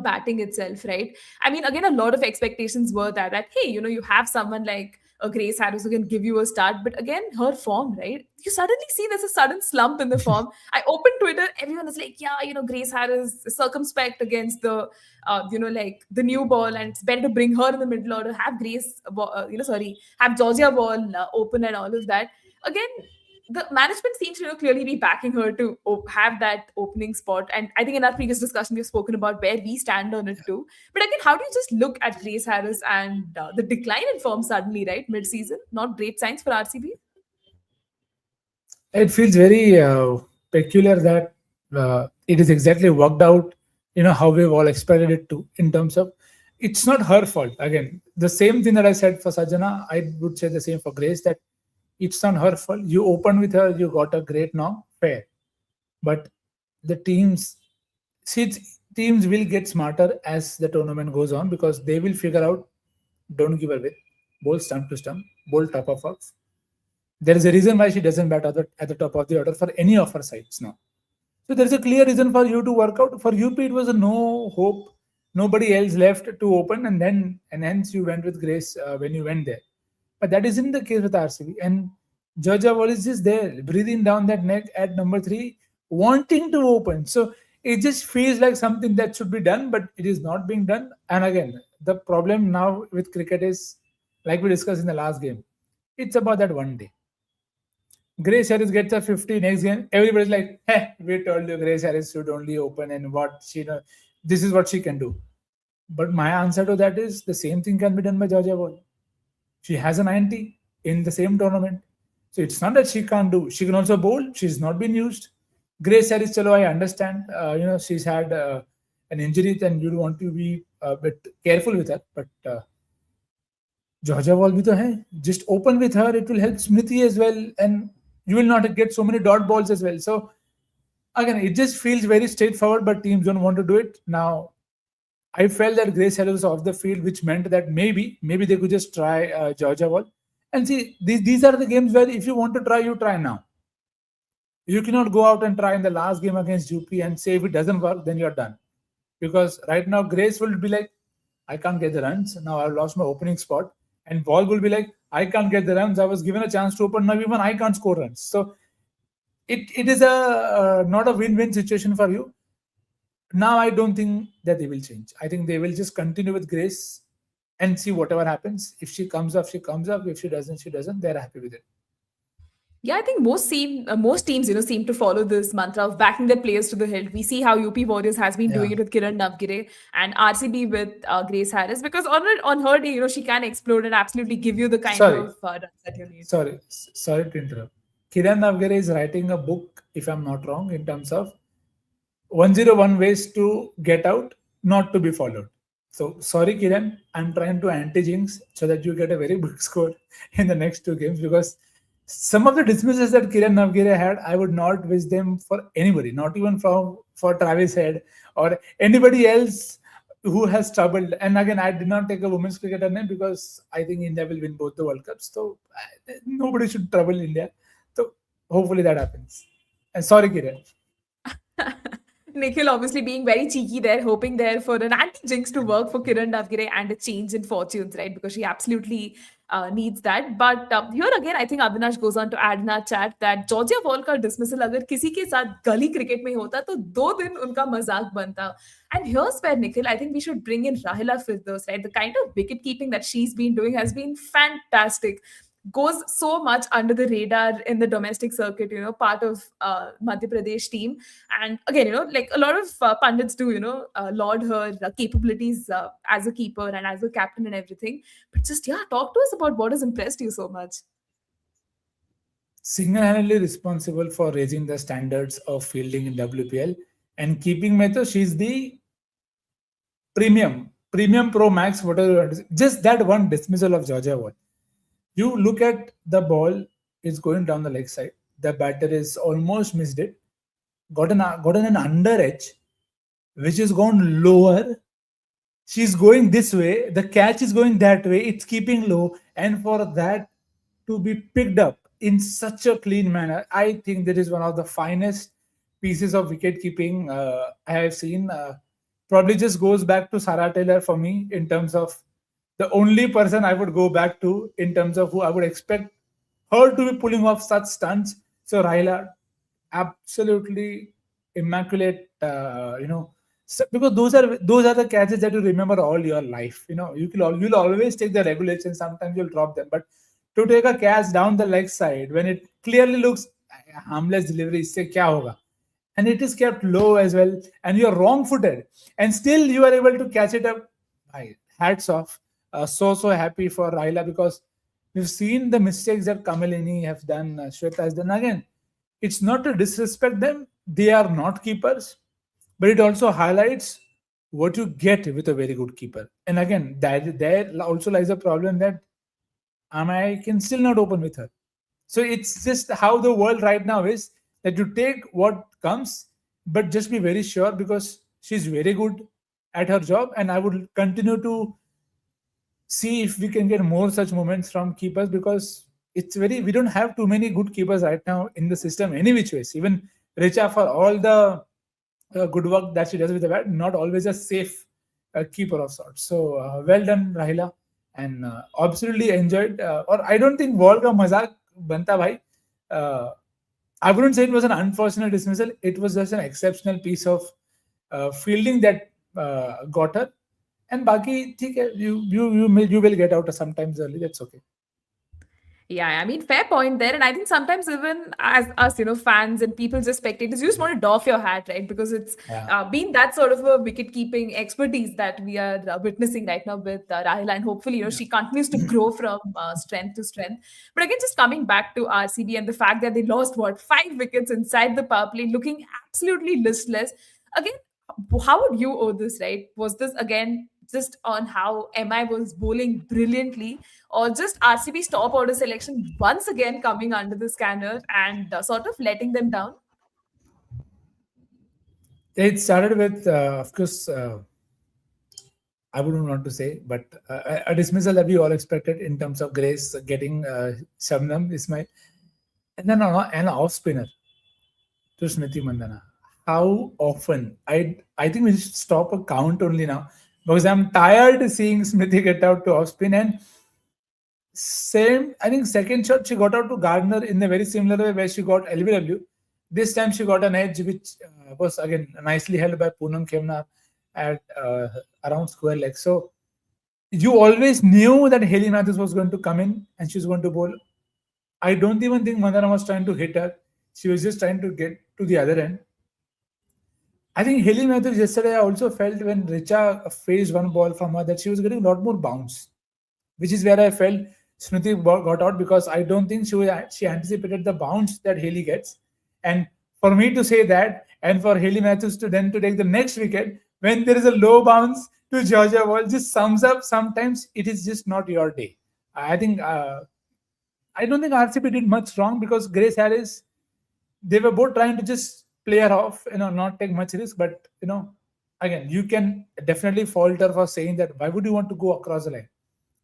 batting itself, right? I mean, again, a lot of expectations were that hey, you have someone like a Grace Harris who can give you a start. But again, her form, right? You suddenly see there's a sudden slump in the form. I open Twitter, everyone is like, yeah, Grace Harris is circumspect against the, like the new ball, and it's better to bring her in the middle order, have have Georgia ball open and all of that. Again, the management seems to clearly be backing her to have that opening spot. And I think in our previous discussion, we've spoken about where we stand on it too. But again, how do you just look at Grace Harris and the decline in form suddenly, right, mid-season? Not great signs for RCB. It feels very peculiar that it is exactly worked out, how we've all expected it to, in terms of it's not her fault. Again, the same thing that I said for Sajana, I would say the same for Grace, that it's not her fault. You opened with her, you got a great knock, fair. But the teams will get smarter as the tournament goes on, because they will figure out, don't give away, bowl stump to stump, bowl top of off. There is a reason why she doesn't bat at the top of the order for any of her sides now. So there's a clear reason for you to work out. For UP, it was a no hope, nobody else left to open, and hence you went with Grace when you went there. But that isn't the case with RCB. And Georgia Wall is just there, breathing down that neck at number 3, wanting to open. So it just feels like something that should be done, but it is not being done. And again, the problem now with cricket is, like we discussed in the last game, it's about that one day. Grace Harris gets a 50 next game. Everybody's like, hey, we told you Grace Harris should only open, and this is what she can do. But my answer to that is the same thing can be done by Georgia Wall. She has a 90 in the same tournament. So it's not that she can't do. She can also bowl. She's not been used. Grace Harris, chalo, I understand. She's had an injury, and you want to be a bit careful with her. But Georgia Wall bhi to hai. Just open with her. It will help Smriti as well. And you will not get so many dot balls as well. So again, it just feels very straightforward, but teams don't want to do it. Now, I felt that Grace Harris was off the field, which meant that maybe they could just try Georgia Wall. And see, these are the games where if you want to try, you try now. You cannot go out and try in the last game against UP and say if it doesn't work, then you're done. Because right now, Grace will be like, I can't get the runs. Now I've lost my opening spot. And Wall will be like, I can't get the runs. I was given a chance to open. Now even I can't score runs. So it is a not a win-win situation for you. Now I don't think that they will change. I think they will just continue with Grace and see whatever happens. If she comes up, she comes up. If she doesn't, she doesn't. They're happy with it. Yeah, I think most teams, seem to follow this mantra of backing their players to the hilt. We see how UP Warriors has been doing Yeah. it with Kiran Navgire and RCB with Grace Harris, because on her day, she can explode and absolutely give you the kind Sorry. of runs that you need. Sorry to interrupt. Kiran Navgare is writing a book, if I'm not wrong, in terms of 101 ways to get out, not to be followed. So sorry, Kiran, I'm trying to anti-jinx so that you get a very big score in the next 2 games, because some of the dismisses that Kiran Navgire had, I would not wish them for anybody, not even for Travis Head or anybody else who has troubled. And again, I did not take a women's cricketer name because I think India will win both the World Cups. So nobody should trouble India. So hopefully that happens. And sorry, Kiran. Nikhil obviously being very cheeky there, hoping there for an anti-jinx to work for Kiran Navgire and a change in fortunes, right? Because she absolutely needs that. But here again, I think Avinash goes on to add in our chat that Georgia Wall का dismissal अगर किसी के साथ गली cricket में होता तो 2 दिन उनका मजाक बनता. And here's where, Nikhil, I think we should bring in Rahila Firdaus, right? The kind of wicket keeping that she's been doing has been fantastic. Goes so much under the radar in the domestic circuit, part of Madhya Pradesh team. And again, like a lot of pundits do, laud her capabilities as a keeper and as a captain and everything. But just, yeah, talk to us about what has impressed you so much. Single-handedly responsible for raising the standards of fielding in WPL and keeping Meto. She's the premium pro max, whatever you want to say. Just that one dismissal of Georgia Wall. You look at the ball is going down the leg side. The batter is almost missed it. Gotten an under edge, which is gone lower. She's going this way. The catch is going that way. It's keeping low. And for that to be picked up in such a clean manner, I think that is one of the finest pieces of wicket keeping I have seen. Probably just goes back to Sarah Taylor for me in terms of the only person I would go back to in terms of who I would expect her to be pulling off such stunts. So Raila, absolutely immaculate. Because those are the catches that you remember all your life. You'll always take the regulation. Sometimes you'll drop them, but to take a catch down the leg side when it clearly looks harmless delivery, say kya hoga, and it is kept low as well, and you're wrong footed, and still you are able to catch it up. Hats off. So happy for Raila, because we've seen the mistakes that Kamalini have done, Shweta has done. Again, it's not to disrespect them, they are not keepers, but it also highlights what you get with a very good keeper. And again, that there also lies a problem that I can still not open with her. So it's just how the world right now is, that you take what comes, but just be very sure, because she's very good at her job, and I would continue to see if we can get more such moments from keepers, because we don't have too many good keepers right now in the system any which ways. Even Richa, for all the good work that she does with the bat, not always a safe keeper of sorts. So well done, Rahila, and absolutely enjoyed. Or I don't think World ka mazak banta bhai. Uh, I wouldn't say it was an unfortunate dismissal. It was just an exceptional piece of fielding that got her. And baki, theek hai, you will get out sometimes early. That's okay. Yeah, I mean, fair point there. And I think sometimes even as us, fans and people, just spectators, you just want to doff your hat, right? Because it's Yeah. been that sort of a wicket keeping expertise that we are witnessing right now with Rahila. And hopefully, she continues to grow from strength to strength. But again, just coming back to RCB and the fact that they lost, 5 wickets inside the power play, looking absolutely listless. Again, how would you owe this, right? Was this again just on how MI was bowling brilliantly, or just RCB's top order selection once again coming under the scanner and sort of letting them down? It started with, of course, I wouldn't want to say, but a dismissal that we all expected in terms of Grace getting Shabnam Ismail, and then an off spinner to Smriti Mandana. How often? I think we should stop a count only now, because I'm tired seeing Smriti get out to off spin. And same, I think second shot she got out to Gardner in a very similar way where she got LBW. This time she got an edge, which was again nicely held by Poonam Khemna at around square leg. So you always knew that Haley Matthews was going to come in and she was going to bowl. I don't even think Mandana was trying to hit her. She was just trying to get to the other end. I think Haley Matthews yesterday, I also felt when Richa faced one ball from her that she was getting a lot more bounce, which is where I felt Smriti got out, because I don't think she anticipated the bounce that Haley gets. And for me to say that, and for Haley Matthews to then to take the next wicket when there is a low bounce to Georgia ball, just sums up sometimes it is just not your day. I think I don't think RCB did much wrong, because Grace Harris, they were both trying to just play her off, not take much risk. But again, you can definitely fault her for saying that. Why would you want to go across the line?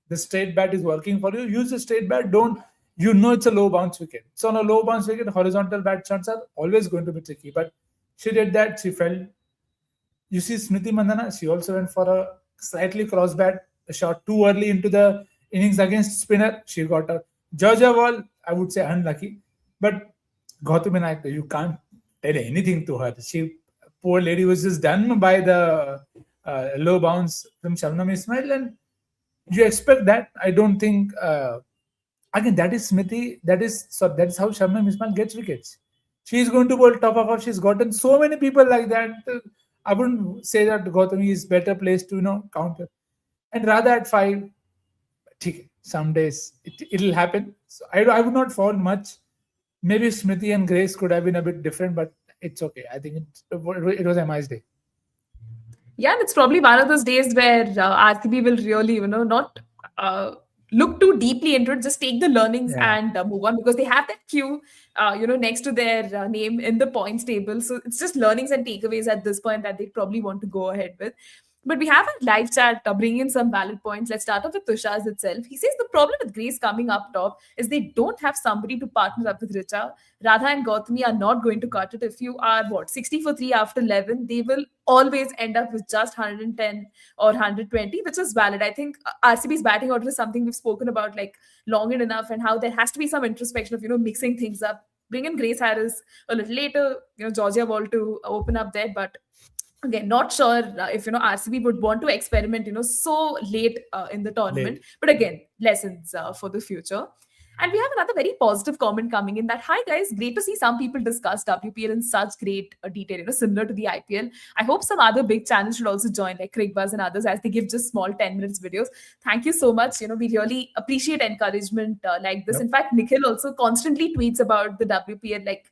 The straight bat is working for you. Use the straight bat. Don't it's a low bounce wicket. So on a low bounce wicket, horizontal bat shots are always going to be tricky. But she did that. She fell. You see Smriti Mandana, she also went for a slightly cross bat, a shot too early into the innings against spinner. She got a Georgia ball, I would say unlucky. But Gautami Naik, you can't tell anything to her. She, poor lady, was just done by the low bounce from Shabnam Ismail, and you expect that. I don't think. Again, that is Smriti. That's how Shabnam Ismail gets wickets. She's going to bowl top of her. She's gotten so many people like that. I wouldn't say that Gautami is better placed to counter. And rather at 5, some days it'll happen. So I would not fault much. Maybe Smriti and Grace could have been a bit different, but it's okay. I think it was MI's day. Yeah, and it's probably one of those days where RCB will really, not look too deeply into it. Just take the learnings Yeah. and move on, because they have that queue, next to their name in the points table. So it's just learnings and takeaways at this point that they probably want to go ahead with. But we have a live chat bring in some valid points. Let's start off with Tushar's itself. He says the problem with Grace coming up top is they don't have somebody to partner up with Richa. Radha and Gautami are not going to cut it. If you are, 60 for 3 after 11, they will always end up with just 110 or 120, which is valid. I think RCB's batting order is something we've spoken about like long and enough, and how there has to be some introspection of, mixing things up. Bring in Grace Harris a little later, Georgia Wall to open up there, but again, not sure if RCB would want to experiment so late in the tournament, Late. but again, lessons for the future. And we have another very positive comment coming in that, hi guys, great to see some people discuss WPL in such great detail, similar to the IPL. I hope some other big channels should also join, like Crickbuzz and others, as they give just small 10 minutes videos. Thank you so much. We really appreciate encouragement like this. Yep. In fact, Nikhil also constantly tweets about the WPL, like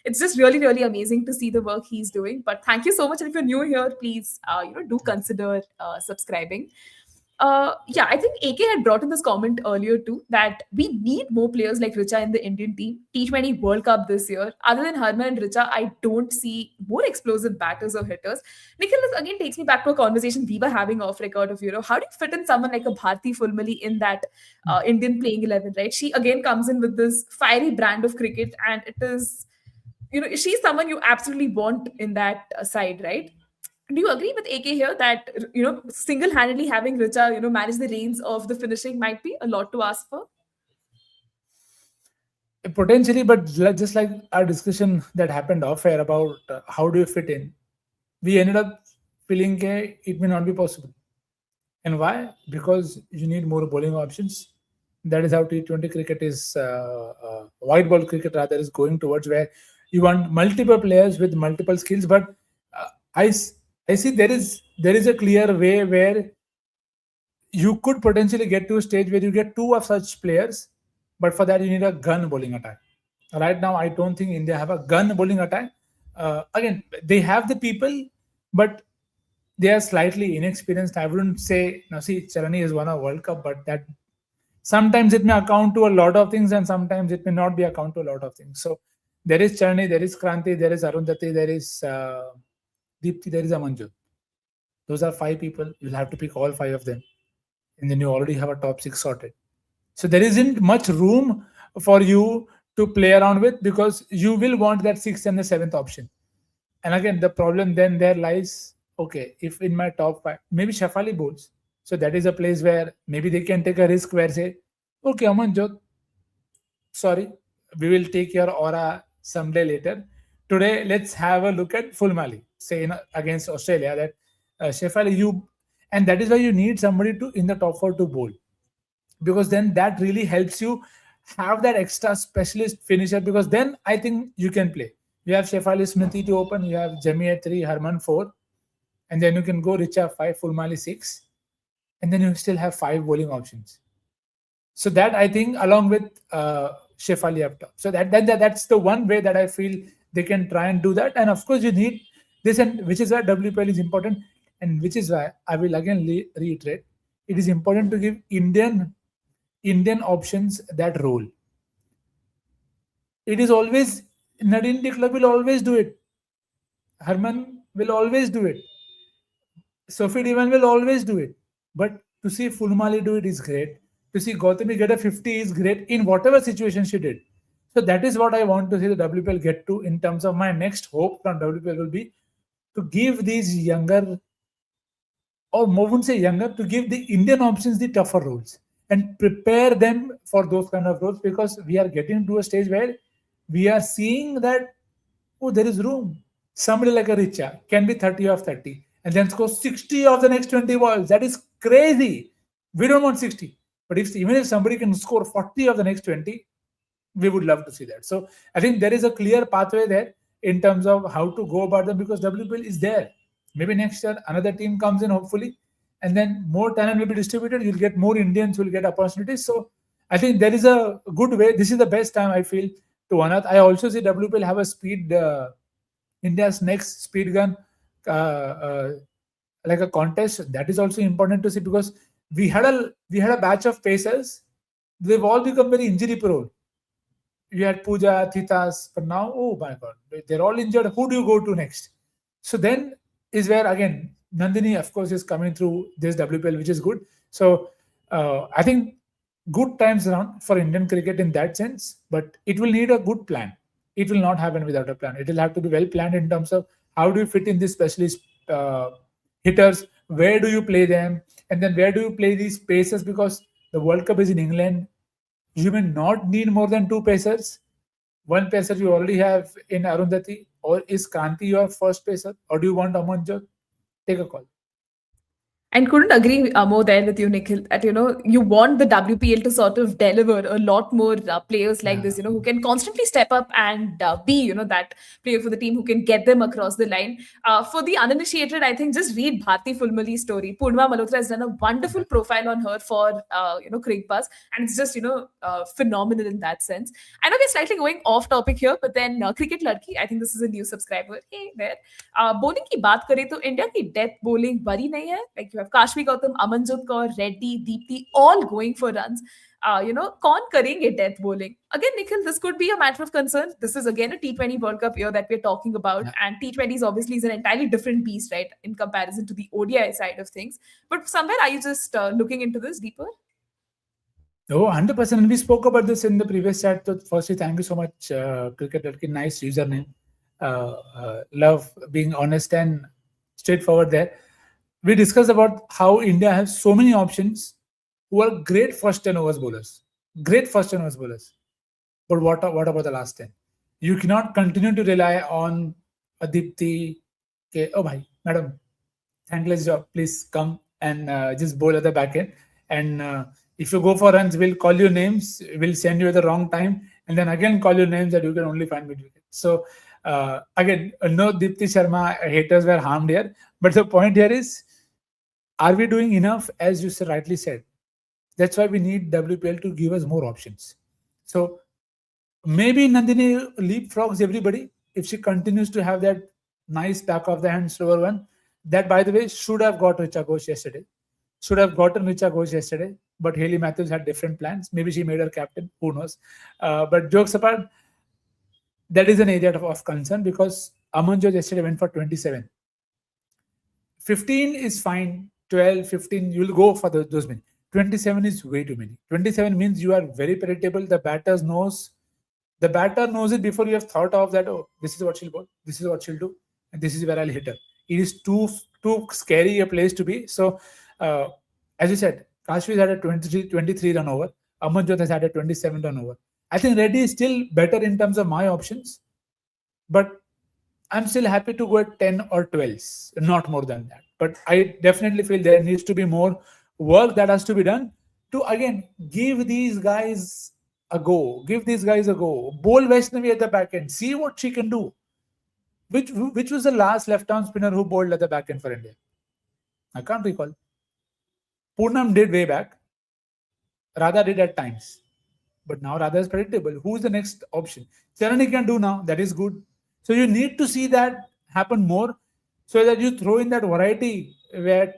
it's just really really amazing to see the work he's doing. But thank you so much, and if you're new here, please do consider subscribing. Yeah, I think AK had brought in this comment earlier too, that we need more players like Richa in the Indian team. T20 World Cup this year. Other than Harman and Richa, I don't see more explosive batters or hitters. Nikhil, this again takes me back to a conversation we were having off record of, how do you fit in someone like a Bharti Fulmali in that Indian playing 11, right? She again comes in with this fiery brand of cricket, and it is, she's someone you absolutely want in that side, right? Do you agree with AK here that single-handedly having Richa manage the reins of the finishing might be a lot to ask for? Potentially, but just like our discussion that happened off air about how do you fit in, we ended up feeling it may not be possible. And why? Because you need more bowling options. That is how T20 cricket is, white ball cricket rather, is going towards, where you want multiple players with multiple skills. But uh, I, s- I see there is a clear way where you could potentially get to a stage where you get two of such players, but for that you need a gun bowling attack. Right now, I don't think India have a gun bowling attack. Again, they have the people, but they are slightly inexperienced. I wouldn't say, now see, Charani has won a World Cup, but that sometimes it may account to a lot of things, and sometimes it may not be account to a lot of things. So there is Charani, there is Kranti, there is Arundhati, there is Deepti, there is Amanjot. Those are five people. You'll have to pick all five of them, and then you already have a top six sorted. So there isn't much room for you to play around with, because you will want that sixth and the seventh option. And again, the problem then there lies, okay, if in my top five, maybe Shafali bowls. So that is a place where maybe they can take a risk where say, okay, Amanjot, sorry, we will take your aura someday later. Today, let's have a look at full Mali, say against Australia, that Shefali, you, and that is why you need somebody to in the top four to bowl, because then that really helps you have that extra specialist finisher, because then I think you can play. You have Shefali Smithy to open, you have Jami at 3, Harman 4, and then you can go Richa 5, Fulmali 6, and then you still have 5 bowling options. So that I think along with Shefali up top. So that's the one way that I feel they can try and do that. And of course, you need this, and which is why WPL is important, and which is why I will again reiterate, it is important to give Indian options that role. It is always Nadine de Club will always do it. Herman will always do it. Sophie Divan will always do it. But to see Fulmali do it is great. To see Gautami get a 50 is great in whatever situation she did. So that is what I want to see the WPL get to. In terms of my next hope from WPL will be to give these younger, or more wouldn't say younger, to give the Indian options the tougher roles and prepare them for those kind of roles, because we are getting to a stage where we are seeing that, oh, there is room. Somebody like a Richa can be 30 of 30 and then score 60 of the next 20 balls. That is crazy. We don't want 60. But even if somebody can score 40 of the next 20, we would love to see that. So I think there is a clear pathway there in terms of how to go about them, because WPL is there. Maybe next year another team comes in, hopefully, and then more talent will be distributed. You'll get more Indians who will get opportunities. So I think there is a good way. This is the best time I feel to unearth. I also see WPL have a speed, India's next speed gun, like a contest. That is also important to see, because we had a batch of pacers. They've all become very injury prone. You had Pooja, Thitas, but now, oh my God, they're all injured. Who do you go to next? So then is where again Nandini, of course, is coming through this WPL, which is good. So I think good times around for Indian cricket in that sense, but it will need a good plan. It will not happen without a plan. It will have to be well planned in terms of how do you fit in these specialist uh, hitters, where do you play them, and then where do you play these pacers, because the World Cup is in England. You may not need more than two pacers. One pacer you already have in Arundhati, or is Kanti your first pacer, or do you want Amanjot? Take a call. And couldn't agree more there with you, Nikhil, that you want the WPL to sort of deliver a lot more players like Yeah. this, who can constantly step up and be that player for the team who can get them across the line. For the uninitiated, I think just read Bharti Fulmali's story. Purnima Malhotra has done a wonderful profile on her for Cricket Pass, and it's just phenomenal in that sense. I know we're slightly going off topic here, but then Cricket Ladki, I think this is a new subscriber. Hey there. Bowling की बात करें तो India की death bowling बड़ी नहीं है. Like you have Kashvee Gautam, Amanjot Kaur, Reddy, Deepti all going for runs. कौन करेंगे death bowling? Again, Nikhil, this could be a matter of concern. This is again a T20 World Cup year that we're talking about, Yeah. and T20s obviously is an entirely different beast, right, in comparison to the ODI side of things. But somewhere, are you just looking into this deeper? Oh, 100%. And we spoke about this in the previous chat. So firstly, thank you so much, Cricket Turkey. Nice username. Love being honest and straightforward there. We discussed about how India has so many options who are great first 10 overs bowlers. Great first 10 overs bowlers. But what about the last 10? You cannot continue to rely on Adipti. Okay, oh, bhai, madam, thankless job. Please come and just bowl at the back end. And if you go for runs, we'll call you names, we'll send you at the wrong time, and then again call you names that you can only find mid wicket. So, again, no Dipti Sharma haters were harmed here. But the point here is, are we doing enough, as you rightly said? That's why we need WPL to give us more options. So, maybe Nandini leapfrogs everybody if she continues to have that nice back of the hand slower one. That, by the way, should have got Richa Ghosh yesterday. Should have gotten Richa Ghosh yesterday, but Haley Matthews had different plans. Maybe she made her captain. Who knows? But jokes apart, that is an area of concern because Amanjot yesterday went for 27. 15 is fine. 12, 15, you'll go for those many. 27 is way too many. 27 means you are very predictable. The batter knows it before you have thought of that. Oh, this is what she'll bowl. This is what she'll do, and this is where I'll hit her. It is too scary a place to be. So, as you said, Kashmir had a 23 run over. Amanjot has had a 27 run over. I think Reddy is still better in terms of my options, but I'm still happy to go at 10 or 12s, not more than that. But I definitely feel there needs to be more work that has to be done to again give these guys a go. Give these guys a go. Bowl Vaishnavi at the back end. See what she can do. Which was the last left-arm spinner who bowled at the back end for India? I can't recall. Poonam did way back. Radha did at times. But now Radha is predictable. Who's the next option? Charani can do now. That is good. So you need to see that happen more so that you throw in that variety where,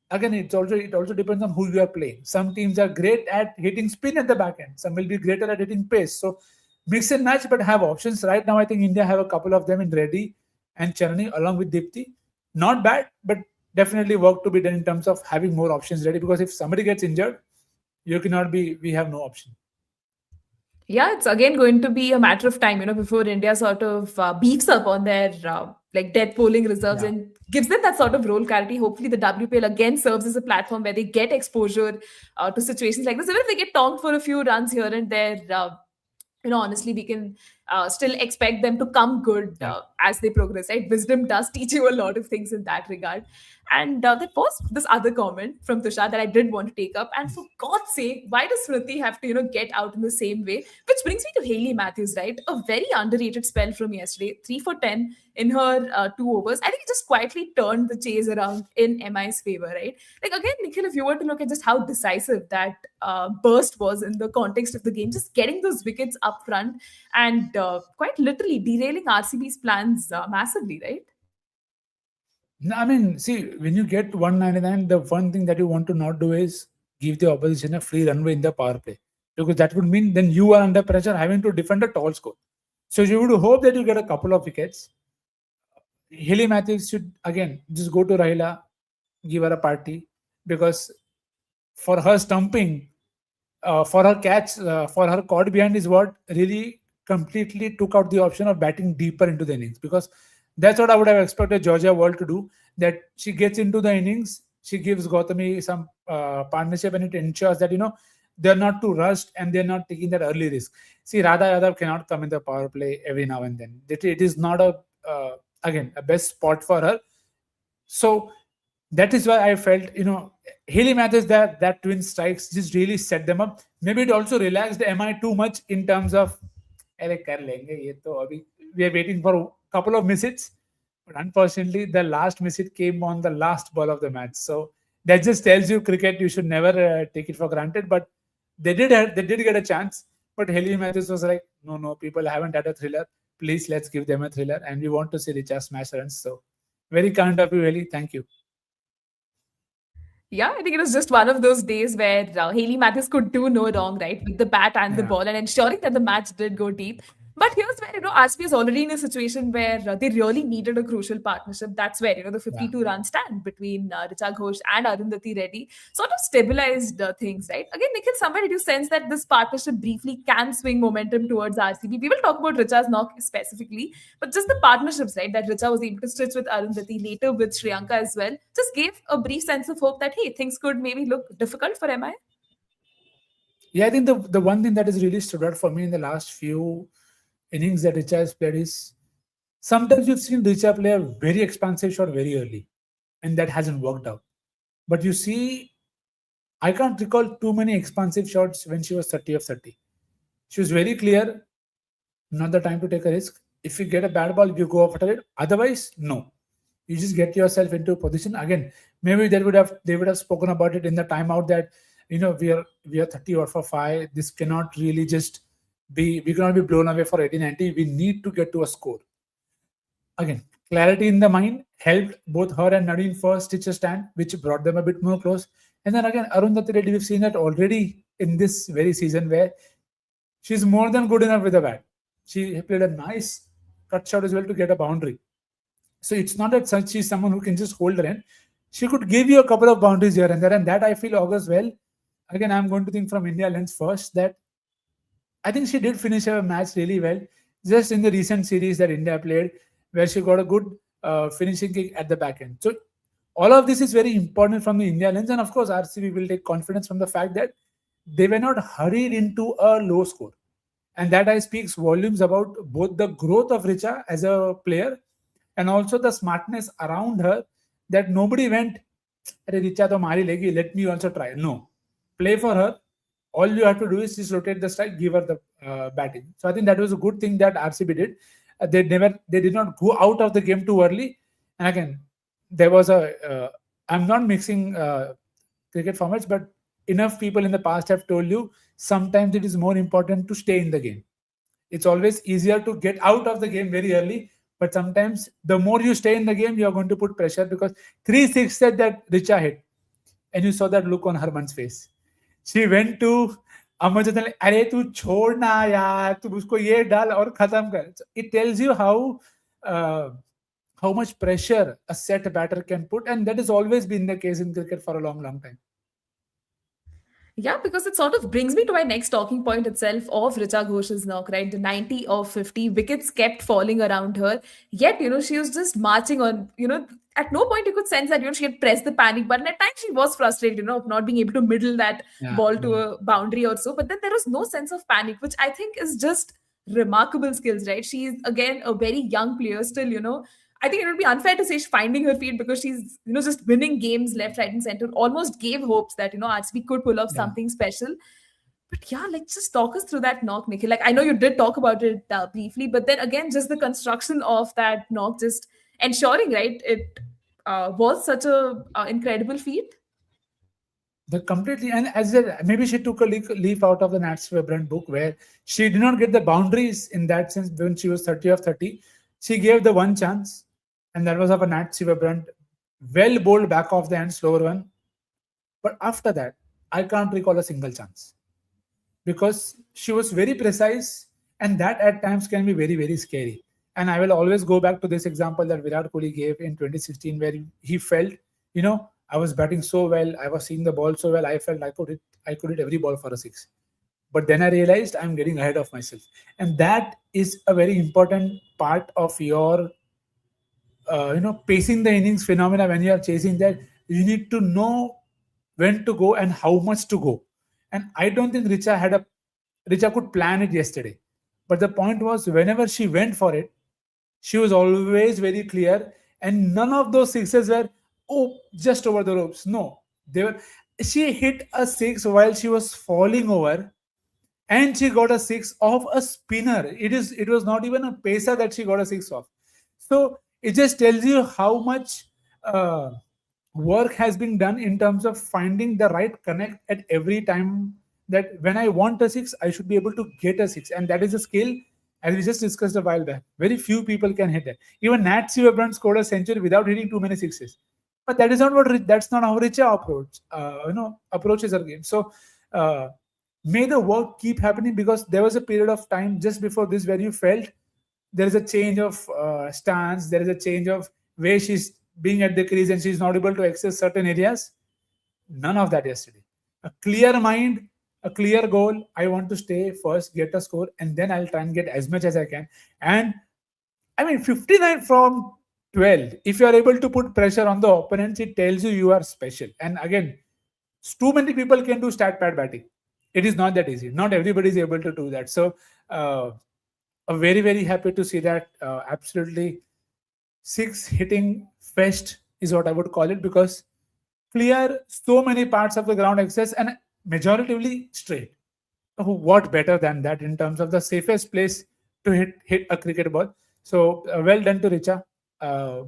again, it also depends on who you are playing. Some teams are great at hitting spin at the back end. Some will be greater at hitting pace. So mix and match, but have options. Right now, I think India have a couple of them in Reddy and Charani along with Dipti. Not bad, but definitely work to be done in terms of having more options ready, because if somebody gets injured, we have no option. Yeah, it's again going to be a matter of time, before India sort of beefs up on their like death bowling reserves and gives them that sort of role clarity. Hopefully, the WPL again serves as a platform where they get exposure to situations like this. Even if they get tonked for a few runs here and there, honestly, we can still expect them to come good as they progress, right? Wisdom does teach you a lot of things in that regard. And there was this other comment from Tushar that I did want to take up. And for God's sake, why does Smriti have to, get out in the same way? Which brings me to Haley Matthews, right? A very underrated spell from yesterday, 3 for 10 in her 2 overs. I think it just quietly turned the chase around in MI's favor, right? Like, again, Nikhil, if you were to look at just how decisive that burst was in the context of the game, just getting those wickets up front and quite literally derailing RCB's plans massively, right? No, I mean, see, when you get 199, the one thing that you want to not do is give the opposition a free runway in the power play, because that would mean then you are under pressure having to defend a tall score. So you would hope that you get a couple of wickets. Hilly Matthews should again just go to Rahila, give her a party, because for her stumping, for her catch, for her caught behind is what really completely took out the option of batting deeper into the innings, because that's what I would have expected Georgia World to do. That she gets into the innings, she gives Gautami some partnership, and it ensures that they're not too rushed and they're not taking that early risk. See, Radha Yadav cannot come in the power play every now and then. It is not again a best spot for her. So that is why I felt, Haley Mathis, that twin strikes just really set them up. Maybe it also relaxed MI too much in terms of, "अरे कर लेंगे ये तो अभी." We are waiting for a couple of misses, but unfortunately, the last miss it came on the last ball of the match. So that just tells you cricket. You should never take it for granted. But they did get a chance. But Haley Mathis was like, "No, no, people haven't had a thriller. Please, let's give them a thriller, and we want to see Richa smash runs." So very kind of you, Haley. Thank you. Yeah, I think it was just one of those days where Haley Mathis could do no wrong, right, with the bat and the Yeah. ball, and ensuring that the match did go deep. But here's where RCB is already in a situation where they really needed a crucial partnership. That's where the Yeah. 52-run stand between Richa Ghosh and Arundhati Reddy sort of stabilized things, right? Again, Nikhil, somewhere did you sense that this partnership briefly can swing momentum towards RCB? We will talk about Richa's knock specifically, but just the partnerships, right, that Richa was able to stitch with Arundhati, later with Shriyanka as well, just gave a brief sense of hope that, hey, things could maybe look difficult for MI. Yeah, I think the one thing that has really stood out for me in the last few innings that Richa has played is sometimes you've seen Richa play a very expansive shot very early, and that hasn't worked out. But you see, I can't recall too many expansive shots when she was 30 of 30. She was very clear, not the time to take a risk. If you get a bad ball, you go after it. Otherwise, no. You just get yourself into a position. Again, maybe they would have spoken about it in the timeout that we are 30 or for 5. This cannot really just we cannot be blown away for 80-90. We need to get to a score. Again, clarity in the mind helped both her and Nadine first stitch a stand, which brought them a bit more close. And then again, Arundhati Reddy, we've seen that already in this very season where she's more than good enough with a bat. She played a nice cut shot as well to get a boundary. So it's not that such she's someone who can just hold her end. She could give you a couple of boundaries here and there, and that I feel augurs well. Again, I'm going to think from India lens first that I think she did finish her match really well. Just in the recent series that India played, where she got a good finishing kick at the back end. So all of this is very important from the India lens, and of course, RCB will take confidence from the fact that they were not hurried into a low score, and that I speaks volumes about both the growth of Richa as a player and also the smartness around her. That nobody went, "Arey, Richa to mari legi, let me also try." No, play for her. All you have to do is just rotate the strike, give her the batting. So I think that was a good thing that RCB did. They did not go out of the game too early. And again, there was a. I'm not mixing cricket formats, but enough people in the past have told you sometimes it is more important to stay in the game. It's always easier to get out of the game very early, but sometimes the more you stay in the game, you are going to put pressure, because 3-6 said that Richa hit, and you saw that look on Harman's face. She went to Amarjit and like, "अरे तू छोड़ ना यार, तू उसको ये डाल और खत्म कर." So it tells you uh, how much pressure a set batter can put, and that has always been the case in cricket for a long, long time. Yeah, because it sort of brings me to my next talking point itself of Richa Ghosh's knock, right? The 90 of 50 wickets kept falling around her. Yet, she was just marching on, at no point you could sense that, she had pressed the panic button. At times she was frustrated, of not being able to middle that Yeah, ball to a boundary or so. But then there was no sense of panic, which I think is just remarkable skills, right? She's, again, a very young player still, I think it would be unfair to say she's finding her feet because she's, just winning games left, right, and center. Almost gave hopes that, RCB could pull off yeah. something special. But yeah, like just talk us through that knock, Nikhil. Like I know you did talk about it briefly, but then again, just the construction of that knock, just ensuring, right, it was such a incredible feat. The completely, and as I said, maybe she took a leaf out of the Nat Sciver-Brunt book, where she did not get the boundaries in that sense when she was 30 of 30. She gave the one chance, and that was of a Nat Sciver-Brunt, well bowled back off the hand, slower one. But after that, I can't recall a single chance, because she was very precise, and that at times can be very, very scary. And I will always go back to this example that Virat Kohli gave in 2016, where he felt, I was batting so well, I was seeing the ball so well, I felt I could hit every ball for a six. But then I realized I'm getting ahead of myself, and that is a very important part of your pacing the innings phenomena. When you are chasing that, you need to know when to go and how much to go. And I don't think Richa could plan it yesterday. But the point was, whenever she went for it, she was always very clear, and none of those sixes were, just over the ropes. No, they were. She hit a six while she was falling over, and she got a six off a spinner. It was not even a pacer that she got a six off. So it just tells you how much uh, work has been done in terms of finding the right connect at every time. That when I want a six, I should be able to get a six, and that is a skill. As we just discussed a while back, very few people can hit that. Even Nat Sciver-Brunt scored a century without hitting too many sixes. But that is not that's not how Richa approaches her game. So uh, may the work keep happening, because there was a period of time just before this where you felt there is a change of stance, there is a change of way she's being at the crease, and she's not able to access certain areas. None of that yesterday. A clear mind, a clear goal. I want to stay first, get a score, and then I'll try and get as much as I can. And I mean, 59 from 12. If you are able to put pressure on the opponents, it tells you are special. And again, too many people can do stat pad batting. It is not that easy. Not everybody is able to do that. So, very, very happy to see that. Absolutely, six hitting fest is what I would call it, because clear so many parts of the ground access and majoritively straight. What better than that in terms of the safest place to hit a cricket ball? So well done to Richa. Uh,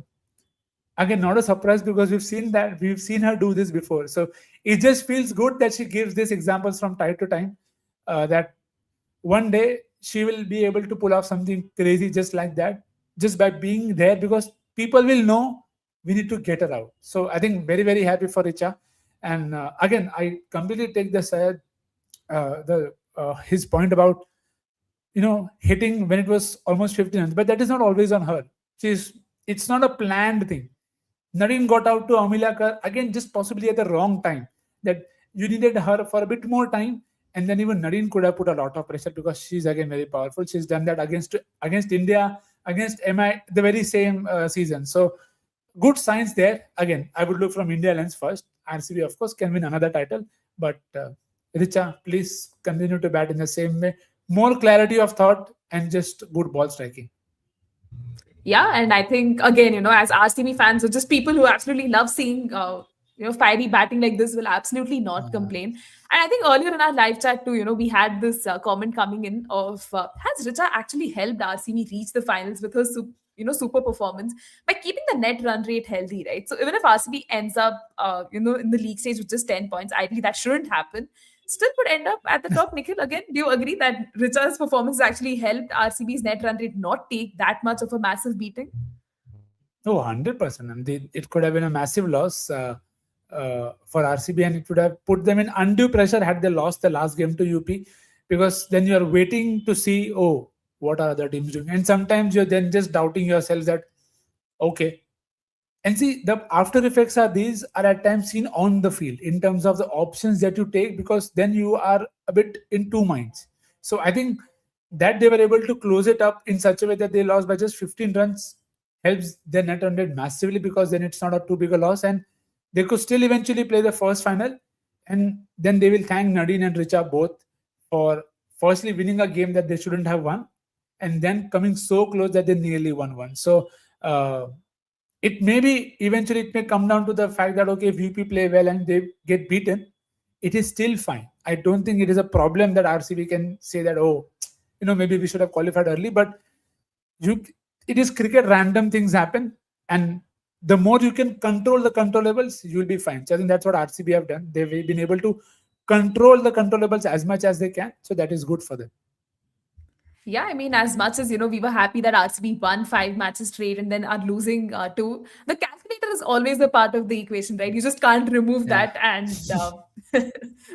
Again, not a surprise, because we've seen her do this before. So it just feels good that she gives these examples from time to time. That one day she will be able to pull off something crazy just like that, just by being there, because people will know we need to get her out. So I think very, very happy for Richa. And again, I completely take the his point about hitting when it was almost 15 runs, but that is not always on her. It's not a planned thing. Nareen got out to Amilakar again, just possibly at the wrong time. That you needed her for a bit more time, and then even Nareen could have put a lot of pressure, because she's again very powerful. She's done that against India, against MI the very same season. So good signs there. Again, I would look from India lens first. RCB, of course, can win another title, but Richa, please continue to bat in the same way. More clarity of thought and just good ball striking. Yeah, and I think again, as RCB fans or just people who absolutely love seeing fiery batting like this will absolutely not Uh, complain. And I think earlier in our live chat too, we had this comment coming in of has Richa actually helped RCB reach the finals with her super performance by keeping the net run rate healthy, right? So even if RCB ends up in the league stage with just 10 points, ideally that shouldn't happen, still would end up at the top. Nikhil, again, do you agree that Richa's performance actually helped RCB's net run rate not take that much of a massive beating? No, 100%. And it could have been a massive loss for RCB, and it would have put them in undue pressure had they lost the last game to UP, because then you are waiting to see, what are other teams doing? And sometimes you're then just doubting yourself that, okay. And see, the after effects these are at times seen on the field in terms of the options that you take, because then you are a bit in two minds. So I think that they were able to close it up in such a way that they lost by just 15 runs helps their net run rate massively, because then it's not a too big a loss, and they could still eventually play the first final, and then they will thank Nadine and Richa both for firstly winning a game that they shouldn't have won, and then coming so close that they nearly won one. So uh, it may be eventually it may come down to the fact that, okay, if UP play well and they get beaten, it is still fine. I don't think it is a problem that RCB can say that, maybe we should have qualified early. But you it is cricket, random things happen, and the more you can control the controllables, you will be fine. So I think that's what RCB have done. They've been able to control the controllables as much as they can, so that is good for them. Yeah, I mean, as much as we were happy that RCB won 5 matches straight and then are losing two. The calculator is always a part of the equation, right? You just can't remove Yeah. that. And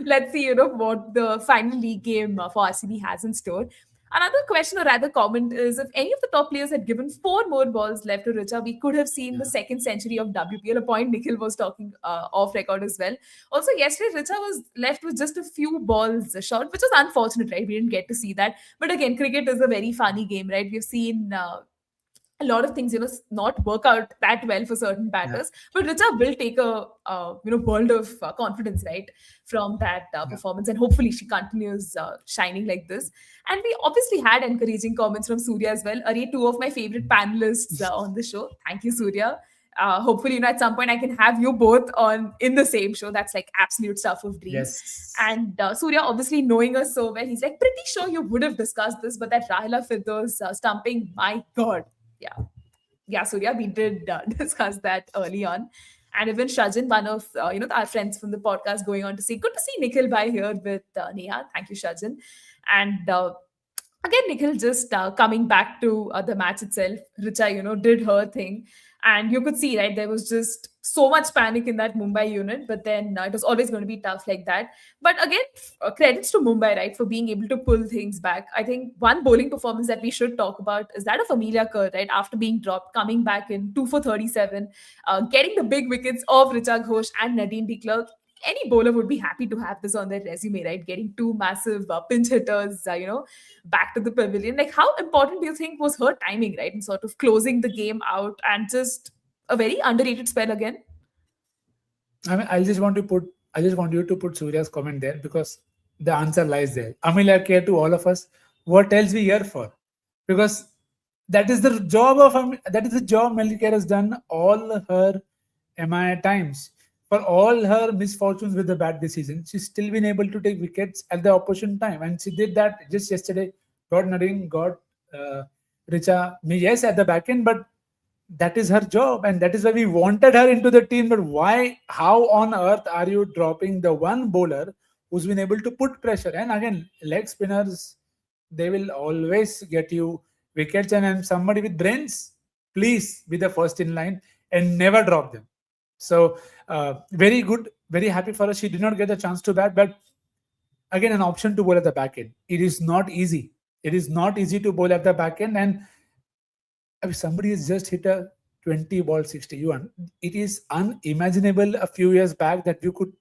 let's see, what the final league game for RCB has in store. Another question or rather comment is if any of the top players had given four more balls left to Richa, we could have seen the second century of WPL, a point Nikhil was talking off record as well. Also, yesterday, Richa was left with just a few balls short, which was unfortunate, right? We didn't get to see that. But again, cricket is a very funny game, right? We've seen a lot of things, not work out that well for certain Yeah, batters. But Richa will take a, world of confidence, right, from that yeah. performance, and hopefully she continues shining like this. And we obviously had encouraging comments from Surya as well. Are two of my favorite panelists on the show. Thank you, Surya. Hopefully, at some point I can have you both on in the same show. That's like absolute stuff of dreams. Yes. And Surya, obviously knowing us so well, he's like, pretty sure you would have discussed this, but that Rahila Firdous stumping, my God. Yeah. Yeah, Surya, we did discuss that early on. And even Shajan, one of our friends from the podcast, going on to say, good to see Nikhil by here with Neha. Thank you, Shajan. And again, Nikhil just coming back to the match itself. Richa, did her thing. And you could see, right, there was just so much panic in that Mumbai unit, but then it was always going to be tough like that. But again, credits to Mumbai, right, for being able to pull things back. I think one bowling performance that we should talk about is that of Amelia Kerr, right, after being dropped, coming back in 2 for 37, getting the big wickets of Richa Ghosh and Nadine de Klerk. Any bowler would be happy to have this on their resume, right? Getting two massive pinch hitters, back to the pavilion. Like, how important do you think was her timing, right, in sort of closing the game out and just a very underrated spell again? I mean, I just want you to put Surya's comment there because the answer lies there. Amelia care to all of us. What else we here for? Because that is the job of that is the job Amelia has done all her MI times. For all her misfortunes with the bad decisions, she's still been able to take wickets at the opportune time, and she did that just yesterday. Got Nadine, got uh, Richa. Yes, at the back end, but that is her job, and that is why we wanted her into the team. But why, how on earth are you dropping the one bowler who's been able to put pressure? And again, leg spinners, they will always get you wickets. And somebody with brains, please be the first in line and never drop them. So very good, very happy for her. She did not get a chance to bat, but again, an option to bowl at the back end. It is not easy. It is not easy to bowl at the back end. And if somebody has just hit a 20 ball 60, it is unimaginable a few years back that you could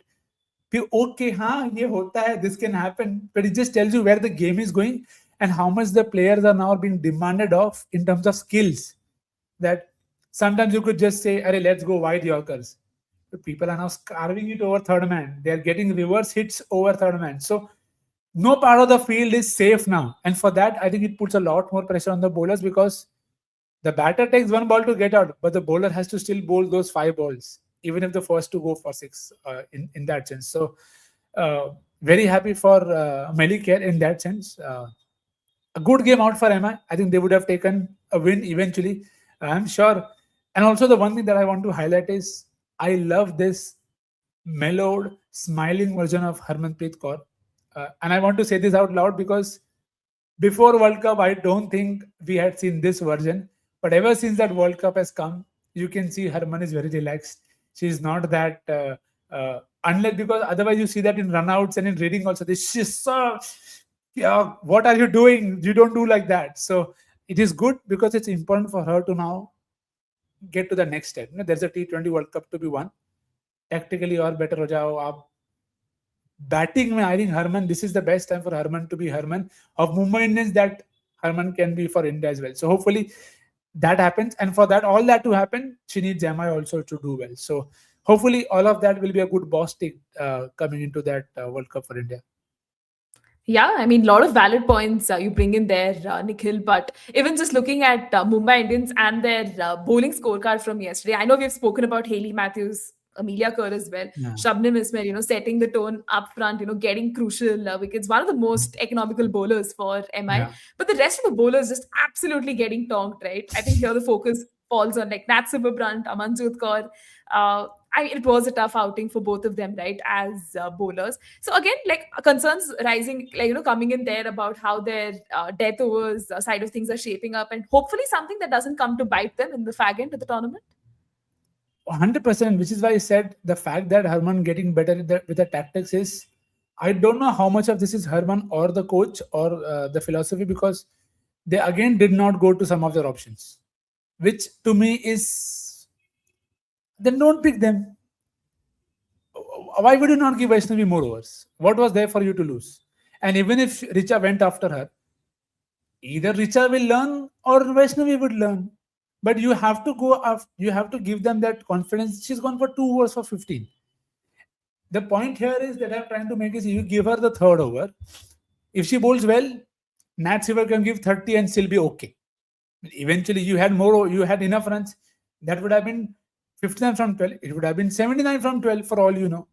be okay, ye hota hai, this can happen. But it just tells you where the game is going and how much the players are now being demanded of in terms of skills. That sometimes you could just say, Arey, let's go wide Yorkers. But people are now carving it over third man. They are getting reverse hits over third man. So no part of the field is safe now. And for that, I think it puts a lot more pressure on the bowlers because the batter takes one ball to get out, but the bowler has to still bowl those 5 balls, even if the first two go for 6 in that sense. So, very happy for Melicare in that sense. A good game out for Emma. I think they would have taken a win eventually. I'm sure. And also, the one thing that I want to highlight is I love this mellowed, smiling version of Harmanpreet Kaur. And I want to say this out loud because before World Cup, I don't think we had seen this version. But ever since that World Cup has come, you can see Harman is very relaxed. She's not that, unless because otherwise you see that in runouts and in reading also. She's so, yeah, what are you doing? You don't do like that. So it is good because it's important for her to now get to the next step. There's a T20 World Cup to be won. Tactically or better ho jao aap. Batting, I think Harman, this is the best time for Harman to be Harman. Of Mumbai Indians, that Harman can be for India as well. So hopefully that happens. And for that, all that to happen, she needs MI also to do well. So hopefully all of that will be a good boss tick coming into that World Cup for India. Yeah, I mean, a lot of valid points you bring in there, Nikhil. But even just looking at Mumbai Indians and their bowling scorecard from yesterday, I know we've spoken about Hayley Matthews, Amelia Kerr as well, Yeah. Shabnim Ismail, setting the tone up front, getting crucial wickets. One of the most economical bowlers for MI. Yeah. But the rest of the bowlers just absolutely getting tonked, right? I think here the focus falls on like Nat Sciver-Brunt, Amanjot Kaur. It was a tough outing for both of them, right, as bowlers. So again, like concerns rising, like coming in there about how their death overs side of things are shaping up, and hopefully something that doesn't come to bite them in the fag end of the tournament. 100%, which is why I said the fact that Harman getting better with the tactics is I don't know how much of this is Herman or the coach or the philosophy, because they again did not go to some of their options, which to me is, then don't pick them. Why would you not give Vaishnavi more overs? What was there for you to lose? And even if Richa went after her, either Richa will learn or Vaishnavi would learn. But you have to go up, you have to give them that confidence. She's gone for 2 overs for 15. The point here is that I'm trying to make is, you give her the third over. If she bowls well, Nat Sciver can give 30 and still be okay. Eventually, you had more, you had enough runs. That would have been 59 from 12. It would have been 79 from 12 for all you know.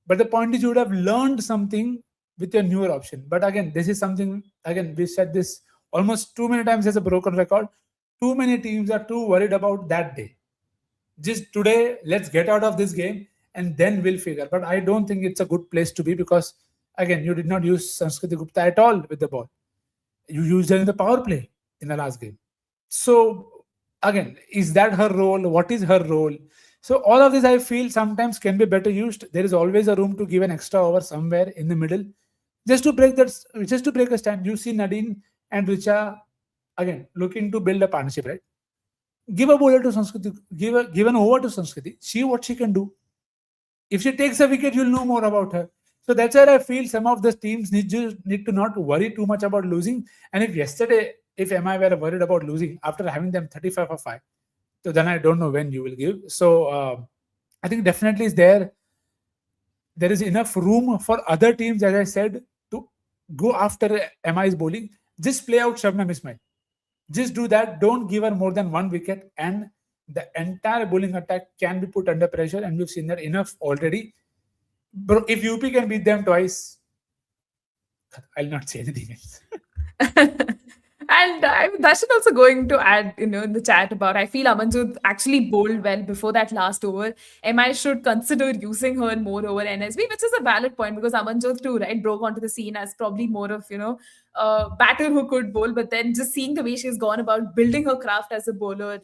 But the point is, you would have learned something with your newer option. But again, this is something, again, we said this almost too many times as a broken record. Too many teams are too worried about that day. Just today, let's get out of this game and then we'll figure. But I don't think it's a good place to be, because, again, you did not use Sanskriti Gupta at all with the ball. You used her in the power play in the last game. So, again, is that her role? What is her role? So, all of this I feel sometimes can be better used. There is always a room to give an extra over somewhere in the middle, just to break that, just to break a stand. You see Nadine and Richa again looking to build a partnership, right? Give a bowler to Sanskriti, give an over to Sanskriti, see what she can do. If she takes a wicket, you'll know more about her. So that's where I feel some of the teams need to not worry too much about losing. And if MI were worried about losing after having them 35 for 5, so then I don't know when you will give. So I think definitely there is enough room for other teams, as I said, to go after MI's bowling. Just play out Shabnam Ismail. Just do that. Don't give her more than one wicket, and the entire bowling attack can be put under pressure. And we've seen that enough already. Bro, if UP can beat them twice, I'll not say anything else. And Darshan also going to add, in the chat about, I feel Amanjot actually bowled well before that last over. MI should consider using her more over NSB, which is a valid point, because Amanjot too, right, broke onto the scene as probably more of, a batter who could bowl. But then just seeing the way she's gone about building her craft as a bowler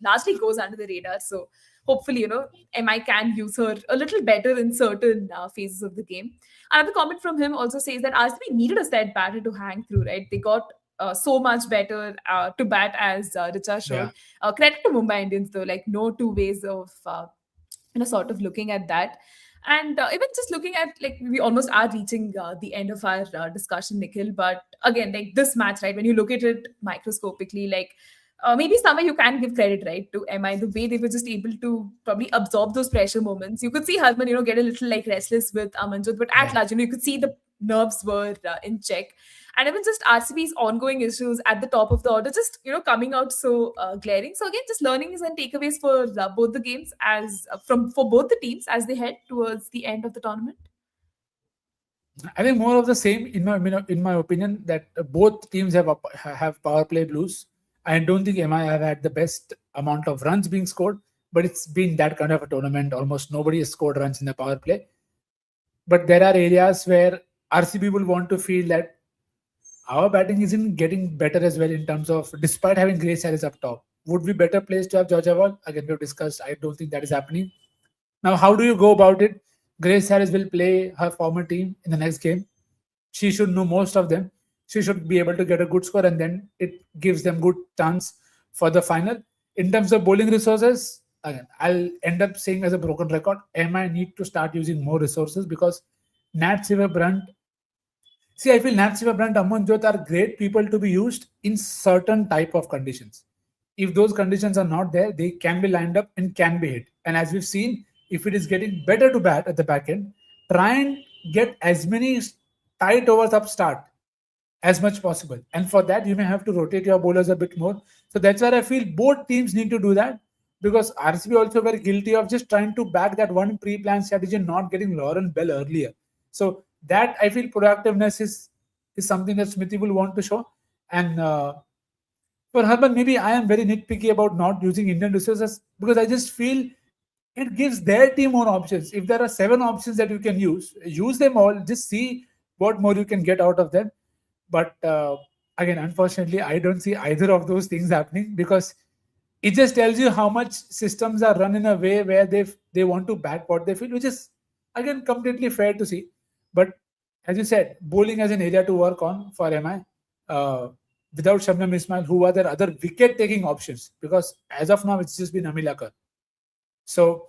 largely goes under the radar. So hopefully, MI can use her a little better in certain phases of the game. Another comment from him also says that RCB needed a set batter to hang through, right? They got so much better to bat, as Richa Yeah. showed. Credit to Mumbai Indians, though, like no two ways of sort of looking at that. And even just looking at, like, we almost are reaching the end of our discussion, Nikhil. But again, like this match, right, when you look at it microscopically, like maybe somewhere you can give credit, right, to MI, the way they were just able to probably absorb those pressure moments. You could see Harman, get a little like restless with Amanjot, but at Yeah. large, you could see the nerves were in check. And even just RCB's ongoing issues at the top of the order, just coming out so glaring. So again, just learnings and takeaways for both the games, as from for both the teams as they head towards the end of the tournament. I think more of the same in my opinion, that both teams have power play blues. I don't think MI have had the best amount of runs being scored, but it's been that kind of a tournament. Almost nobody has scored runs in the power play. But there are areas where RCB will want to feel that our batting isn't getting better as well, in terms of, despite having Grace Harris up top, would be better placed to have Georgia Wall. Again, we've discussed. I don't think that is happening. Now, how do you go about it? Grace Harris will play her former team in the next game. She should know most of them. She should be able to get a good score, and then it gives them good chance for the final. In terms of bowling resources, again, I'll end up saying as a broken record, MI need to start using more resources, because Nat Sciver-Brunt, see, I feel Nat Sciver-Brunt, Amanjot are great people to be used in certain type of conditions. If those conditions are not there, they can be lined up and can be hit. And as we've seen, if it is getting better to bat at the back end, try and get as many tight overs up start as much possible. And for that, you may have to rotate your bowlers a bit more. So that's where I feel both teams need to do that, because RCB also were guilty of just trying to back that one pre-planned strategy and not getting Lauren Bell earlier. So that, I feel, proactiveness is something that Smithy will want to show. And for Harman, maybe I am very nitpicky about not using Indian resources, because I just feel it gives their team more options. If there are 7 options that you can use them all. Just see what more you can get out of them. But again, unfortunately, I don't see either of those things happening, because it just tells you how much systems are run in a way where they want to back what they feel, which is again completely fair to see. But as you said, bowling as an area to work on for MI. Uh, Without Shabnam Ismail, who are their other wicket-taking options? Because as of now, it's just been Amilakar. So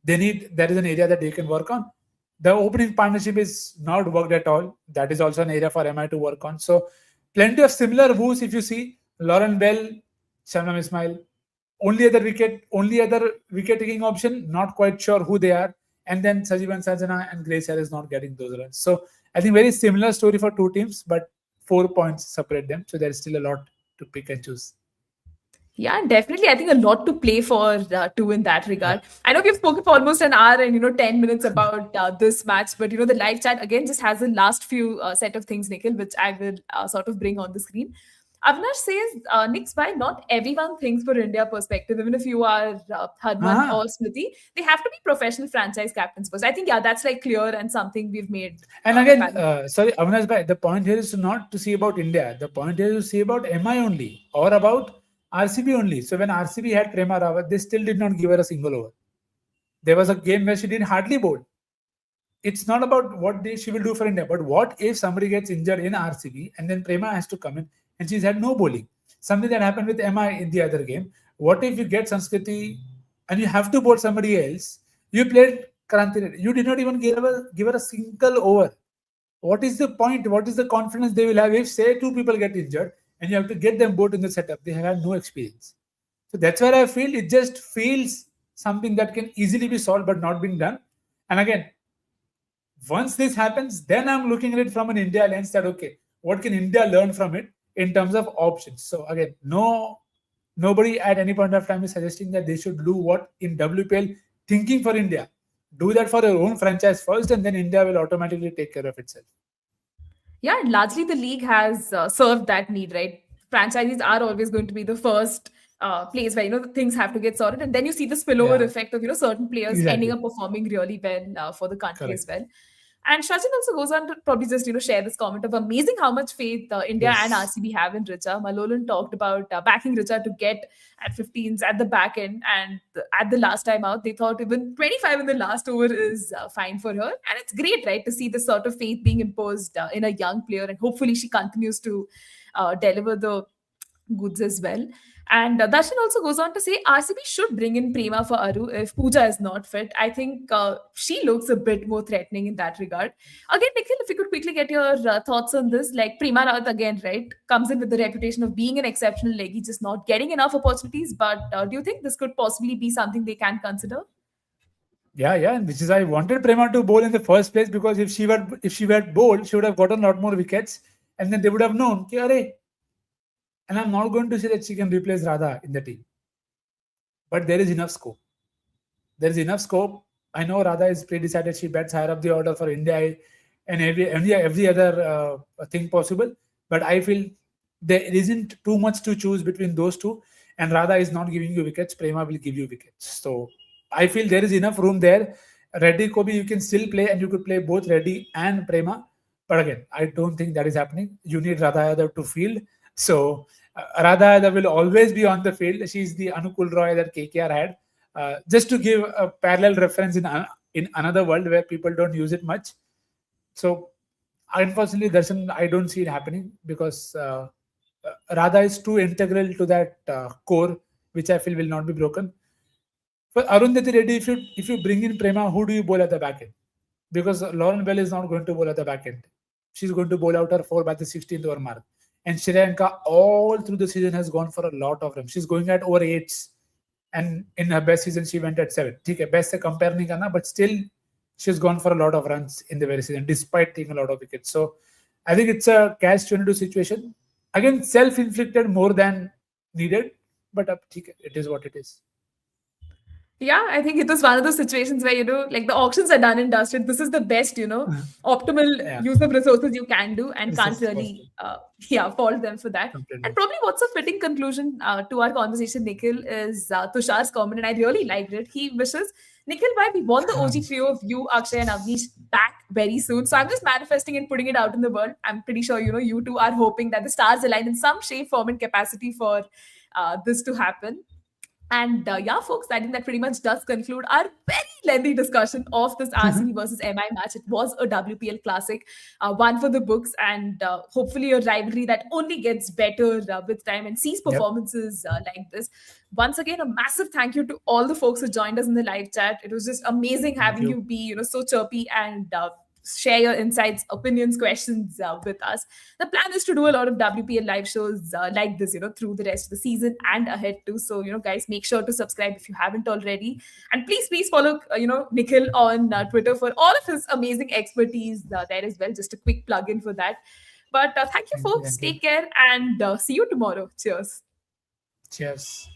there is an area that they can work on. The opening partnership is not worked at all. That is also an area for MI to work on. So plenty of similar woos if you see. Lauren Bell, Shabnam Ismail, only other wicket taking option, not quite sure who they are. And then Sajivan Sajana and Grace Harris not getting those runs. So I think very similar story for two teams, but 4 points separate them. So there's still a lot to pick and choose. Yeah, definitely. I think a lot to play for too in that Yeah. regard. I know we've spoken for almost an hour and 10 minutes about this match, but the live chat again just has the last few set of things, Nikhil, which I will sort of bring on the screen. Avnash says, Nick's by not everyone thinks for India perspective, even if you are Harman Uh-huh. or Smriti, they have to be professional franchise captains first. I think, yeah, that's like clear and something we've made And again, apparent. sorry, Avinash bhai, the point here is not to see about India. The point here is to see about MI only or about RCB only. So when RCB had Prema Rawat, they still did not give her a single over. There was a game where she did hardly bowl. It's not about what she will do for India, but what if somebody gets injured in RCB and then Prema has to come in and she's had no bowling? Something that happened with MI in the other game. What if you get Sanskriti and you have to bowl somebody else? You played Kranti Reddy. You did not even give her a single over. What is the point? What is the confidence they will have if, say, two people get injured and you have to get them both in the setup? They have had no experience. So that's where I feel it just feels something that can easily be solved but not being done. And again, once this happens, then I'm looking at it from an India lens that okay, what can India learn from it in terms of options? So again, nobody at any point of time is suggesting that they should do what in WPL thinking for India. Do that for your own franchise first, and then India will automatically take care of itself. Yeah, and largely the league has served that need, right? Franchises are always going to be the first place where the things have to get sorted, and then you see the spillover Yeah, effect of certain players ending exactly. up performing really well for the country as Correct. well. And Sachin also goes on to probably just share this comment of amazing how much faith India and Yes. RCB have in Richa. Malolan talked about backing Richa to get at 15s at the back end, and at the last time out, they thought even 25 in the last over is fine for her, and it's great, right, to see this sort of faith being imposed in a young player, and hopefully she continues to deliver the goods as well. And Darshan also goes on to say RCB should bring in Prema for Aru if Pooja is not fit. I think she looks a bit more threatening in that regard. Again, Nikhil, if you could quickly get your thoughts on this, like Prema Rawat again, right, comes in with the reputation of being an exceptional leggy, just not getting enough opportunities. But do you think this could possibly be something they can consider? Yeah, yeah, and which is I wanted Prema to bowl in the first place because if she were bowled, she would have gotten a lot more wickets, and then they would have known, "Ki, arey," and I'm not going to say that she can replace Radha in the team, but there is enough scope. There is enough scope. I know Radha is pre-decided; she bats higher up the order for India and every other thing possible. But I feel there isn't too much to choose between those two, and Radha is not giving you wickets. Prema will give you wickets. So I feel there is enough room there. Reddy Kobe, you can still play, and you could play both Reddy and Prema. But again, I don't think that is happening. You need Radha Yadav to field. So Radha Yadav will always be on the field. She's the Anukul Roy that KKR had. Just to give a parallel reference in another world where people don't use it much. So unfortunately, Darshan, I don't see it happening because Radha is too integral to that core, which I feel will not be broken. For Arundhati Reddy, if you bring in Prema, who do you bowl at the back end? Because Lauren Bell is not going to bowl at the back end. She's going to bowl out her four by the 16th over mark. And Sri Lanka all through the season has gone for a lot of runs. She's going at over eights. And in her best season, she went at seven. Okay, best se compare nahi karna, but still she's gone for a lot of runs in the very season, despite taking a lot of wickets. So I think it's a catch-22 situation. Again, self-inflicted more than needed, but it is what it is. Yeah, I think it was one of those situations where, like the auctions are done and dusted. This is the best, optimal Yeah, use of resources you can do and can't resources really, possible yeah, fault them for that. And completely. probably what's a fitting conclusion to our conversation, Nikhil, is Tushar's comment, and I really liked it. He wishes, Nikhil, why we want the OG trio of you, Akshay, and Avnish back very soon. So I'm just manifesting and putting it out in the world. I'm pretty sure, you two are hoping that the stars align in some shape, form, and capacity for this to happen. And yeah, folks, I think that pretty much does conclude our very lengthy discussion of this RCB versus MI match. It was a WPL classic, one for the books, and hopefully a rivalry that only gets better with time and sees Yep. performances like this. Once again, a massive thank you to all the folks who joined us in the live chat. It was just amazing Thank having you. you be, so chirpy and share your insights, opinions, questions with us. The plan is to do a lot of WPL live shows like this, through the rest of the season and ahead too. So, guys, make sure to subscribe if you haven't already. And please follow, Nikhil on Twitter for all of his amazing expertise there as well. Just a quick plug in for that. But thank you, Thank you. folks. Thank you. Take care and see you tomorrow. Cheers. Cheers.